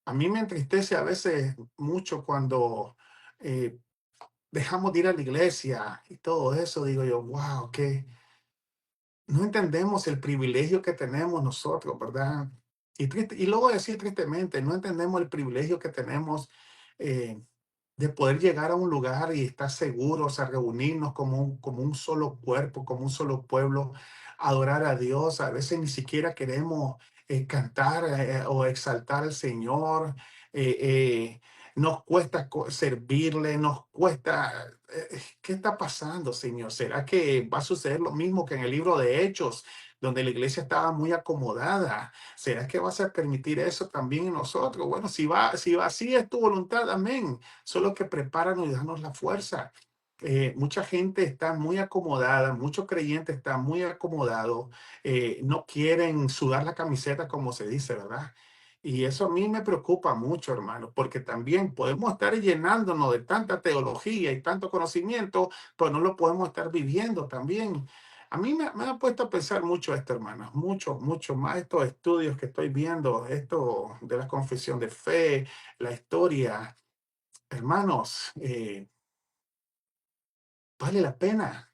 A mí me entristece a veces mucho cuando dejamos de ir a la iglesia y todo eso. Digo yo, wow, que no entendemos el privilegio que tenemos nosotros, ¿verdad? Y lo voy a decir tristemente, no entendemos el privilegio que tenemos de poder llegar a un lugar y estar seguros, a reunirnos como un solo cuerpo, como un solo pueblo, adorar a Dios. A veces ni siquiera queremos cantar o exaltar al Señor. eh, eh, Nos cuesta servirle, nos cuesta. ¿Qué está pasando, Señor? ¿Será que va a suceder lo mismo que en el libro de Hechos, donde la iglesia estaba muy acomodada? ¿Será que vas a permitir eso también en nosotros? Bueno, si va así es tu voluntad, amén. Solo que prepáranos y danos la fuerza. Mucha gente está muy acomodada, muchos creyentes están muy acomodados, no quieren sudar la camiseta como se dice, ¿verdad? Y eso a mí me preocupa mucho, hermano, porque también podemos estar llenándonos de tanta teología y tanto conocimiento, pero no lo podemos estar viviendo también. A mí me ha puesto a pensar mucho esto, hermanos, mucho más estos estudios que estoy viendo, esto de la confesión de fe, la historia. Hermanos, vale la pena.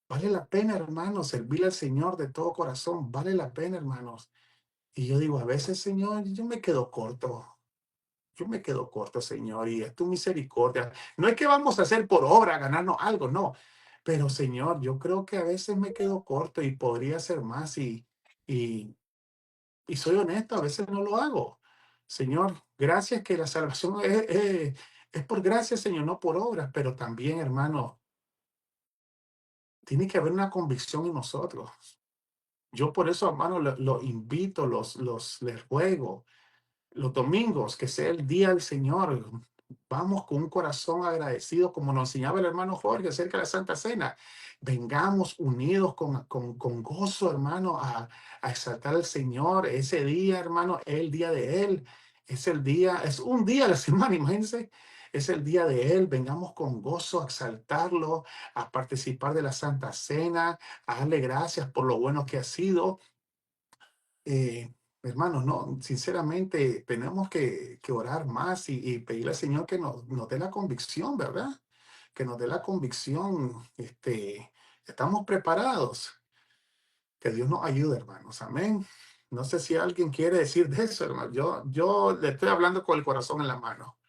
Vale la pena, hermanos, servir al Señor de todo corazón. Vale la pena, hermanos. Y yo digo, a veces, Señor, yo me quedo corto. Yo me quedo corto, Señor, y es tu misericordia. No es que vamos a hacer por obra, ganarnos algo, no. Pero, Señor, yo creo que a veces me quedo corto y podría hacer más. Y, y soy honesto, a veces no lo hago. Señor, gracias que la salvación es por gracia, Señor, no por obras. Pero también, hermano, tiene que haber una convicción en nosotros. Yo por eso, hermano, lo invito, les ruego, los domingos, que sea el día del Señor. Vamos con un corazón agradecido, como nos enseñaba el hermano Jorge acerca de la Santa Cena. Vengamos unidos con gozo, hermano, a exaltar al Señor. Ese día, hermano, es el día de Él. Es el día, es un día de la semana, imagínense. Es el día de Él. Vengamos con gozo a exaltarlo, a participar de la Santa Cena, a darle gracias por lo bueno que ha sido. Eh, Hermanos, no, sinceramente tenemos que orar más y pedirle al Señor que nos dé la convicción, ¿verdad? Que nos dé la convicción. Estamos preparados. Que Dios nos ayude, hermanos. Amén. No sé si alguien quiere decir de eso, hermano. Yo le estoy hablando con el corazón en la mano.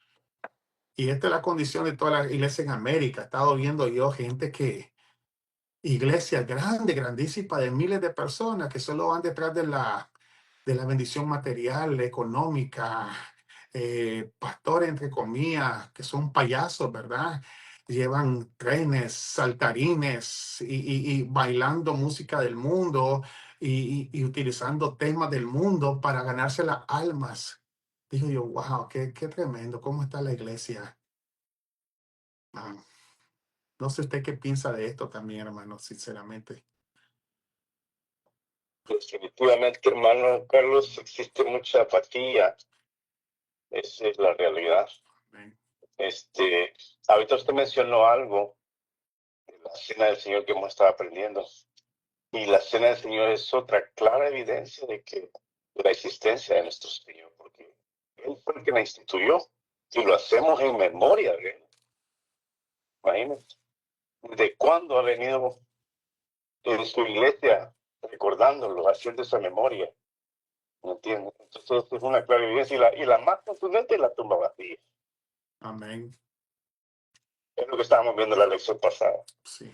Y esta es la condición de toda la iglesia en América. He estado viendo yo gente iglesias grandes, grandísimas, de miles de personas que solo van detrás de la bendición material, económica, pastores, entre comillas, que son payasos, ¿verdad? Llevan trenes, saltarines y bailando música del mundo y utilizando temas del mundo para ganarse las almas. Digo yo, wow, qué tremendo, ¿cómo está la iglesia? Ah, no sé usted qué piensa de esto también, hermano, sinceramente. Definitivamente, hermano Carlos, existe mucha apatía. Esa es la realidad. Amén. Ahorita usted mencionó algo de la cena del Señor que hemos estado aprendiendo. Y la cena del Señor es otra clara evidencia de la existencia de nuestro Señor, porque Él fue el que la instituyó y lo hacemos en memoria de Él. Imagínense, ¿de cuándo ha venido en su iglesia recordándolo, haciendo esa memoria? ¿Me entiendes? Entonces es una clara evidencia y la más contundente es la tumba vacía. Amén. Es lo que estábamos viendo en la lección pasada. Sí.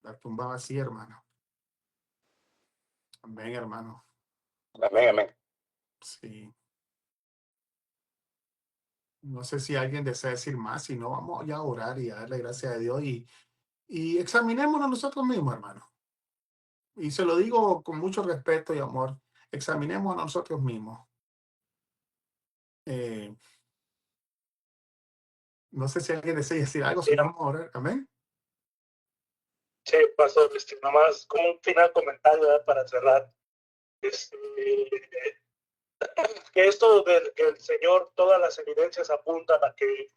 La tumba vacía, hermano. Amén, hermano. Amén, amén. Sí. No sé si alguien desea decir más, si no, vamos ya a orar y a darle gracias a Dios y examinémonos nosotros mismos, hermano. Y se lo digo con mucho respeto y amor. Examinemos a nosotros mismos. No sé si alguien desea decir algo, si no, vamos a orar. Amén. Sí, pastor, nomás como un final comentario, ¿verdad? Para cerrar. Que esto del que el Señor, todas las evidencias apuntan a que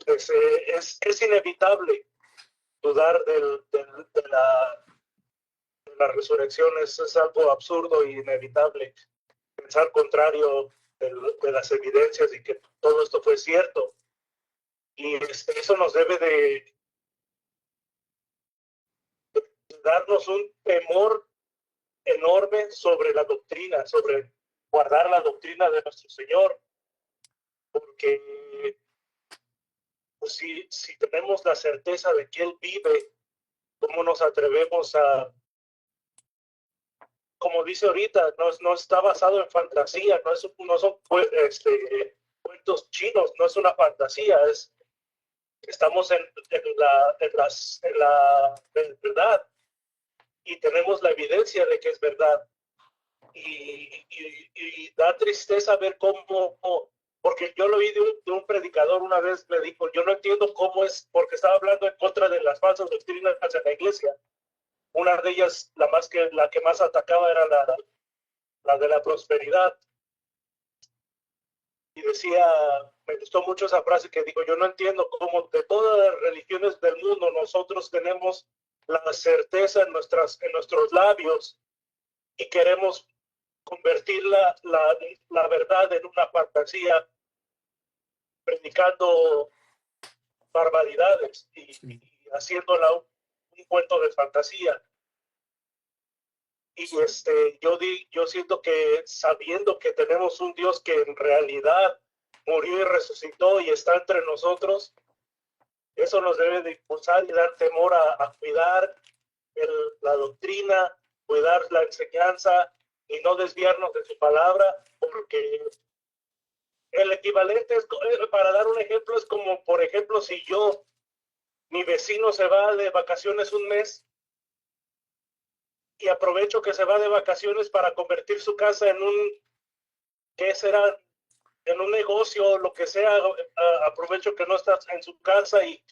es inevitable dudar de la resurrección, es algo absurdo e inevitable pensar contrario de las evidencias y que todo esto fue cierto. Y eso nos debe de darnos un temor enorme sobre la doctrina, sobre guardar la doctrina de nuestro Señor, porque pues, si tenemos la certeza de que Él vive, ¿cómo nos atrevemos a, como dice ahorita, no está basado en fantasía, no son cuentos chinos, no es una fantasía, estamos en la verdad y tenemos la evidencia de que es verdad. Y da tristeza ver cómo, porque yo lo oí de un predicador una vez, me dijo, yo no entiendo cómo es, porque estaba hablando en contra de las falsas doctrinas en la iglesia. Una de ellas, la que más atacaba era la de la prosperidad. Y decía, me gustó mucho esa frase que digo, yo no entiendo cómo de todas las religiones del mundo nosotros tenemos la certeza en nuestros labios y queremos convertir la verdad en una fantasía, predicando barbaridades y haciéndola un cuento de fantasía. Y yo siento que, sabiendo que tenemos un Dios que en realidad murió y resucitó y está entre nosotros, eso nos debe de impulsar y dar temor a cuidar la doctrina, cuidar la enseñanza y no desviarnos de su palabra, porque el equivalente es, para dar un ejemplo, es como, por ejemplo, si mi vecino se va de vacaciones un mes y aprovecho que se va de vacaciones para convertir su casa en en un negocio, lo que sea, aprovecho que no estás en su casa y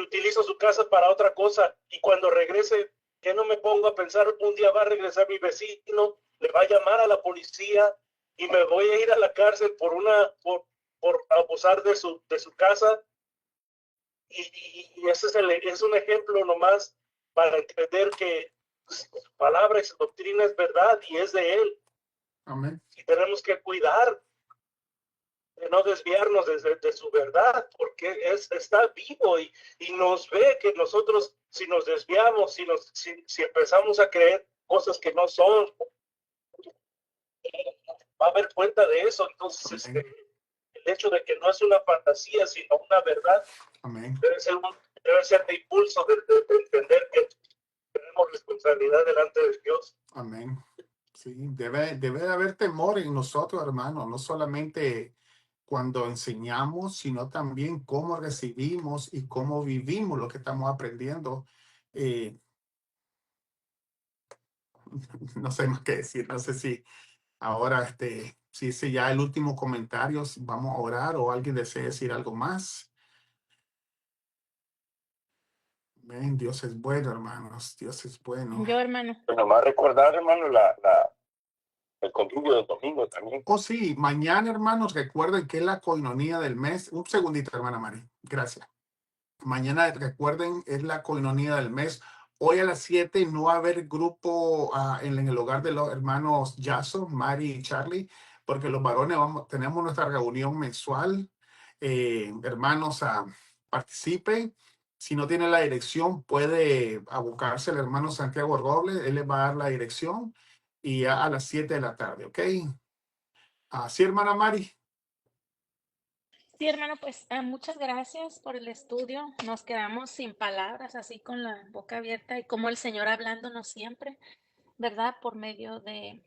utilizo su casa para otra cosa, y cuando regrese, que no me pongo a pensar, un día va a regresar mi vecino, le va a llamar a la policía y me voy a ir a la cárcel por abusar de su casa. Y ese es un ejemplo nomás para entender que su palabra y su doctrina es verdad y es de él. Amén. Y tenemos que cuidar de no desviarnos de su verdad, porque está vivo y nos ve que nosotros, si nos desviamos, si empezamos a creer cosas que no son, va a haber cuenta de eso. Entonces, Amén. el hecho de que no es una fantasía, sino una verdad, Amén. debe ser de impulso de entender que tenemos responsabilidad delante de Dios. Amén. Sí, debe de haber temor en nosotros, hermanos, no solamente cuando enseñamos, sino también cómo recibimos y cómo vivimos lo que estamos aprendiendo. No sé más qué decir, no sé si ahora, si ese ya el último comentario, si vamos a orar o alguien desea decir algo más. Amén. Dios es bueno, hermanos, Dios es bueno. Yo, hermano. Pero nomás recordar, hermano, el convivio del domingo también. Oh, sí, mañana, hermanos, recuerden que es la coinonía del mes. Un segundito, hermana Mari. Gracias. Mañana, recuerden, es la coinonía del mes. Hoy a las 7 no va a haber grupo en el hogar de los hermanos Jason, Mari y Charlie, porque los varones tenemos nuestra reunión mensual. Hermanos, participen. Si no tiene la dirección, puede buscarse el hermano Santiago Robles. Él les va a dar la dirección y a las 7 de la tarde, ¿ok? Sí, hermana Mari. Sí, hermano, pues muchas gracias por el estudio. Nos quedamos sin palabras, así con la boca abierta y como el Señor hablándonos siempre, ¿verdad? Por medio de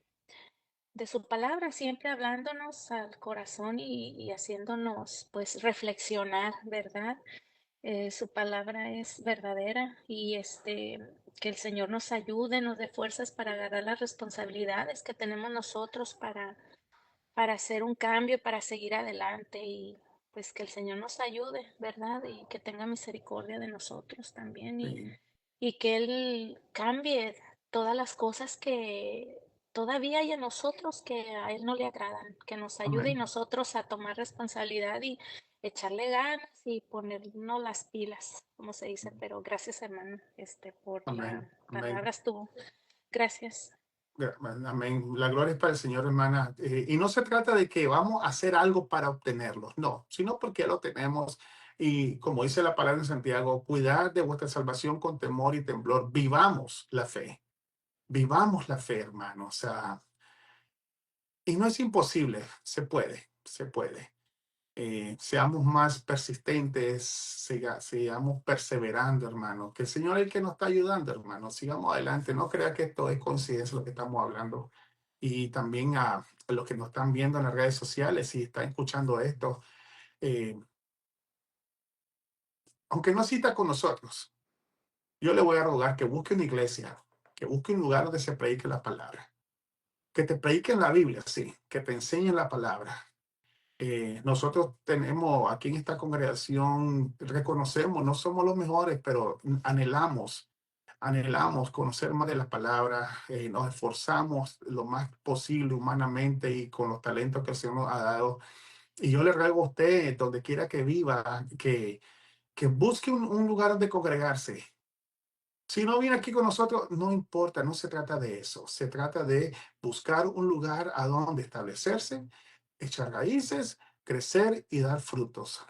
su palabra, siempre hablándonos al corazón y haciéndonos pues reflexionar, ¿verdad? Su palabra es verdadera y que el Señor nos ayude, nos dé fuerzas para agarrar las responsabilidades que tenemos nosotros para hacer un cambio, para seguir adelante y pues que el Señor nos ayude, ¿verdad? Y que tenga misericordia de nosotros también y que Él cambie todas las cosas que todavía hay en nosotros que a Él no le agradan, que nos ayude y Amén. nosotros a tomar responsabilidad y echarle ganas y ponernos las pilas, como se dice, pero gracias hermano, por Amén. la Amén. palabra estuvo. Gracias. Amén. La gloria es para el Señor, hermana. Y no se trata de que vamos a hacer algo para obtenerlo, no, sino porque ya lo tenemos. Y como dice la palabra en Santiago, cuidad de vuestra salvación con temor y temblor. Vivamos la fe. Vivamos la fe, hermano. O sea, y no es imposible, se puede, se puede. Seamos más persistentes, sigamos perseverando, hermano. Que el Señor es el que nos está ayudando, hermano. Sigamos adelante. No crea que esto es coincidencia lo que estamos hablando. Y también a los que nos están viendo en las redes sociales, si están escuchando esto, aunque no cita con nosotros, yo le voy a rogar que busque una iglesia, que busque un lugar donde se predique la palabra. Que te prediquen la Biblia, sí, que te enseñen la palabra. Nosotros tenemos aquí en esta congregación, reconocemos, no somos los mejores, pero anhelamos conocer más de la palabra, nos esforzamos lo más posible humanamente y con los talentos que el Señor nos ha dado. Y yo le ruego a usted, donde quiera que viva, que busque un lugar donde congregarse, Si no viene aquí con nosotros, no importa, no se trata de eso. Se trata de buscar un lugar a donde establecerse, echar raíces, crecer y dar frutos.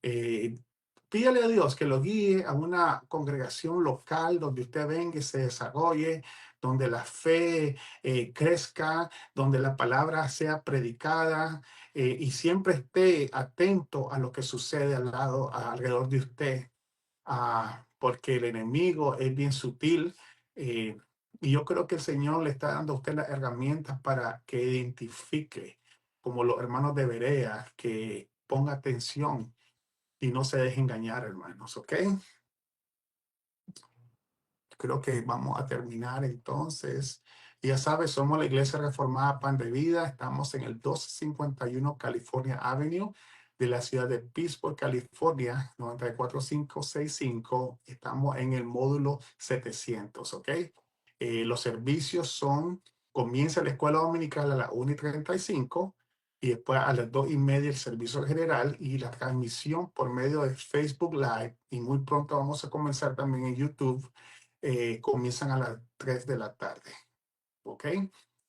Eh, Pídale a Dios que lo guíe a una congregación local donde usted venga y se desarrolle, donde la fe crezca, donde la palabra sea predicada y siempre esté atento a lo que sucede alrededor de usted. Porque el enemigo es bien sutil eh, y yo creo que el Señor le está dando a usted las herramientas para que identifique, como los hermanos de Berea, que ponga atención y no se deje engañar, hermanos, ¿ok? Creo que vamos a terminar entonces. Ya sabes, somos la Iglesia Reformada Pan de Vida. Estamos en el 1251 California Avenue de la ciudad de Pittsburgh, California, 94565. Estamos en el módulo 700, ¿ok? Los servicios comienza la escuela dominical a las 1:35 y después a las 2:30 el servicio general y la transmisión por medio de Facebook Live. Y muy pronto vamos a comenzar también en YouTube. Comienzan a las 3 de la tarde. ¿Ok?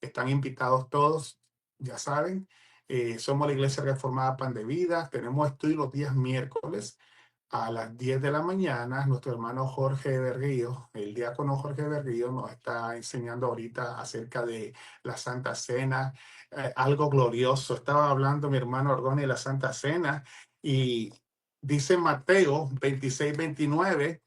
Están invitados todos, ya saben. Somos la Iglesia Reformada Pan de Vida. Tenemos estudio los días miércoles a las 10 de la mañana. Nuestro hermano Jorge Berrío, el diácono Jorge Berrío, nos está enseñando ahorita acerca de la Santa Cena, algo glorioso. Estaba hablando mi hermano Orgoni de la Santa Cena y dice Mateo 26-29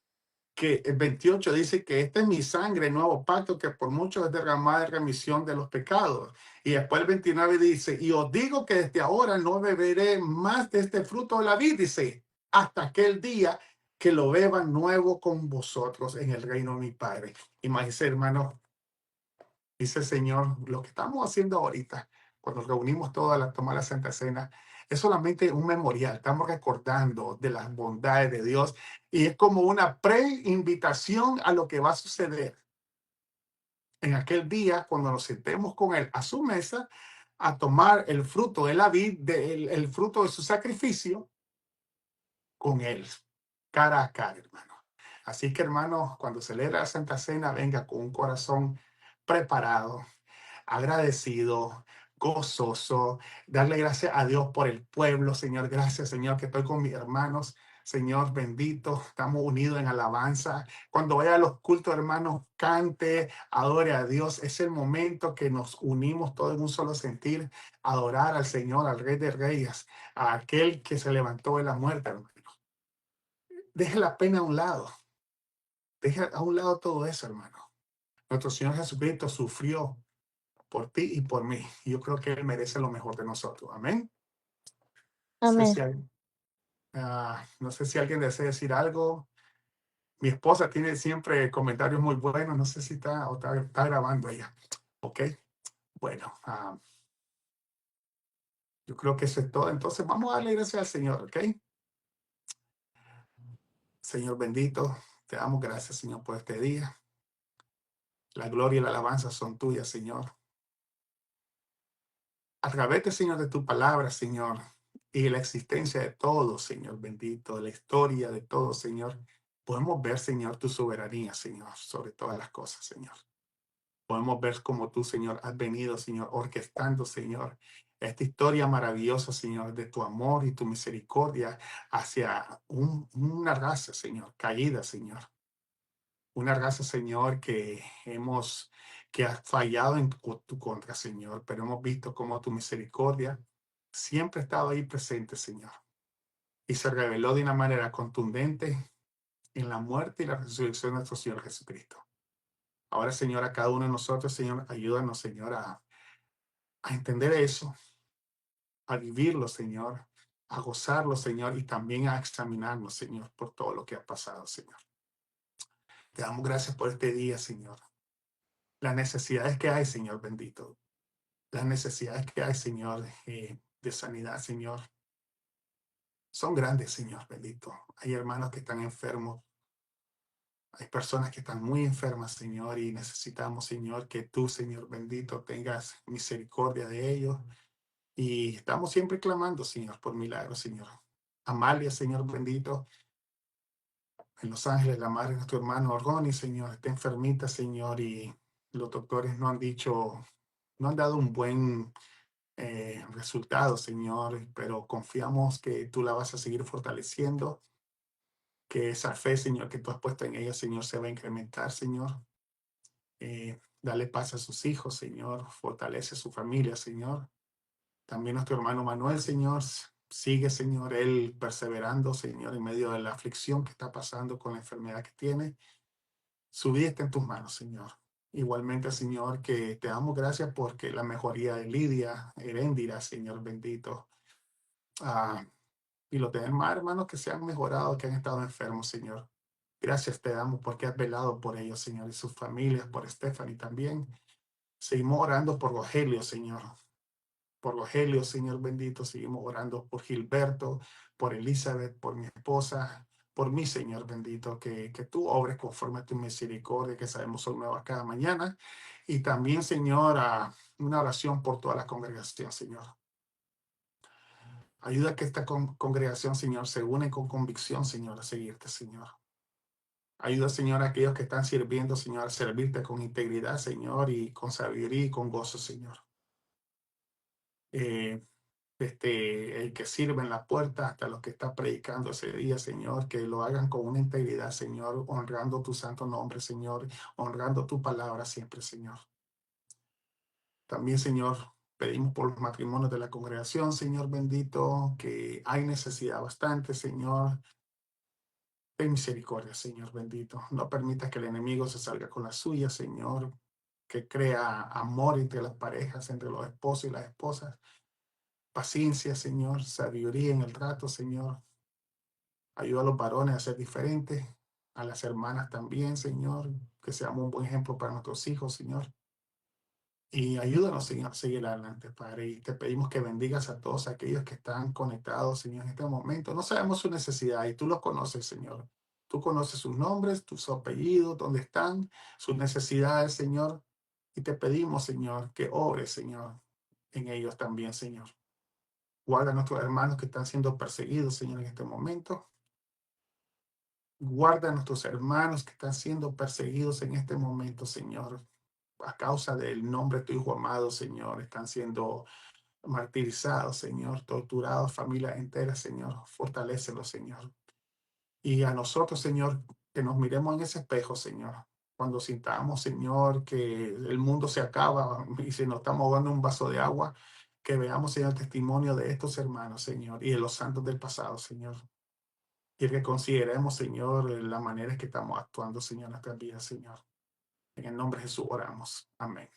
que el 28 dice que esta es mi sangre, el nuevo pacto que por muchos es derramada en remisión de los pecados. Y después el 29 dice, y os digo que desde ahora no beberé más de este fruto de la vid, dice, hasta aquel día que lo beba nuevo con vosotros en el reino de mi Padre. Imagínense, hermanos, dice el Señor, lo que estamos haciendo ahorita, cuando nos reunimos todos a la tomar la Santa Cena, es solamente un memorial. Estamos recordando de las bondades de Dios y es como una pre-invitación a lo que va a suceder en aquel día cuando nos sentemos con Él a su mesa a tomar el fruto de la vid, el fruto de su sacrificio con Él, cara a cara, hermano. Así que, hermanos, cuando celebra la Santa Cena, venga con un corazón preparado, agradecido, gozoso, darle gracias a Dios por el pueblo, Señor. Gracias, Señor, que estoy con mis hermanos. Señor bendito, estamos unidos en alabanza. Cuando vaya a los cultos, hermanos, cante, adore a Dios. Es el momento que nos unimos todos en un solo sentir, adorar al Señor, al Rey de Reyes, a aquel que se levantó de la muerte, hermano. Deje la pena a un lado. Deje a un lado todo eso, hermano. Nuestro Señor Jesucristo sufrió por ti y por mí. Yo creo que Él merece lo mejor de nosotros. Amén. Amén. No sé si alguien desea decir algo. Mi esposa tiene siempre comentarios muy buenos. No sé si está grabando ella. Ok. Bueno, yo creo que eso es todo. Entonces vamos a darle gracias al Señor. Ok. Señor bendito, te damos gracias, Señor, por este día. La gloria y la alabanza son tuyas, Señor. A través, Señor, de tu palabra, Señor, y la existencia de todo, Señor bendito, de la historia de todo, Señor, podemos ver, Señor, tu soberanía, Señor, sobre todas las cosas, Señor. Podemos ver cómo tú, Señor, has venido, Señor, orquestando, Señor, esta historia maravillosa, Señor, de tu amor y tu misericordia hacia una raza, Señor, caída, Señor. Una raza, Señor, que ha fallado en tu contra, Señor, pero hemos visto cómo tu misericordia siempre ha estado ahí presente, Señor, y se reveló de una manera contundente en la muerte y la resurrección de nuestro Señor Jesucristo. Ahora, Señor, a cada uno de nosotros, Señor, ayúdanos, Señor, a entender eso, a vivirlo, Señor, a gozarlo, Señor, y también a examinarnos, Señor, por todo lo que ha pasado, Señor. Te damos gracias por este día, Señor. Las necesidades que hay, Señor bendito. Las necesidades que hay, Señor, de sanidad, Señor, son grandes, Señor bendito. Hay hermanos que están enfermos. Hay personas que están muy enfermas, Señor, y necesitamos, Señor, que tú, Señor bendito, tengas misericordia de ellos. Y estamos siempre clamando, Señor, por milagros, Señor. Amalia, Señor bendito, En Los Ángeles, la madre de nuestro hermano Ronnie, Señor, está enfermita, Señor, y los doctores no han dado un buen resultado, Señor, pero confiamos que tú la vas a seguir fortaleciendo, que esa fe, Señor, que tú has puesto en ella, Señor, se va a incrementar, Señor. Dale paz a sus hijos, Señor, fortalece a su familia, Señor. También nuestro hermano Manuel, Señor, sigue, Señor, él perseverando, Señor, en medio de la aflicción que está pasando con la enfermedad que tiene. Su vida está en tus manos, Señor. Igualmente, Señor, que te damos gracias porque la mejoría de Lidia, Heréndira, Señor bendito. Y los demás hermanos que se han mejorado, que han estado enfermos, Señor. Gracias te damos porque has velado por ellos, Señor, y sus familias, por Stephanie también. Seguimos orando por Rogelio, Señor. Por Rogelio, Señor bendito. Seguimos orando por Gilberto, por Elizabeth, por mi esposa, por mí, Señor bendito. Que tú obres conforme a tu misericordia, que sabemos son nuevas cada mañana. Y también, Señor, una oración por toda la congregación, Señor. Ayuda a que esta congregación, Señor, se une con convicción, Señor, a seguirte, Señor. Ayuda, Señor, a aquellos que están sirviendo, Señor, a servirte con integridad, Señor, y con sabiduría y con gozo, Señor. El que sirve en la puerta hasta los que está predicando ese día, Señor, que lo hagan con una integridad, Señor, honrando tu santo nombre, Señor, honrando tu palabra siempre, Señor. También, Señor, pedimos por los matrimonios de la congregación, Señor bendito, que hay necesidad bastante, Señor. Ten misericordia, Señor bendito. No permitas que el enemigo se salga con la suya, Señor, que crea amor entre las parejas, entre los esposos y las esposas. Paciencia, Señor, sabiduría en el trato, Señor. Ayuda a los varones a ser diferentes, a las hermanas también, Señor, que seamos un buen ejemplo para nuestros hijos, Señor. Y ayúdanos, Señor, a seguir adelante, Padre. Y te pedimos que bendigas a todos aquellos que están conectados, Señor, en este momento. No sabemos su necesidad y tú los conoces, Señor. Tú conoces sus nombres, sus apellidos, dónde están, sus necesidades, Señor. Y te pedimos, Señor, que obres, Señor, en ellos también, Señor. Guarda a nuestros hermanos que están siendo perseguidos, Señor, en este momento. Guarda a nuestros hermanos que están siendo perseguidos en este momento, Señor. A causa del nombre de tu Hijo amado, Señor, están siendo martirizados, Señor, torturados, familias enteras, Señor. Fortalécelos, Señor. Y a nosotros, Señor, que nos miremos en ese espejo, Señor. Cuando sintamos, Señor, que el mundo se acaba y se nos estamos ahogando un vaso de agua, que veamos, Señor, el testimonio de estos hermanos, Señor, y de los santos del pasado, Señor. Y que consideremos, Señor, la manera en que estamos actuando, Señor, en nuestras vidas, Señor. En el nombre de Jesús oramos. Amén.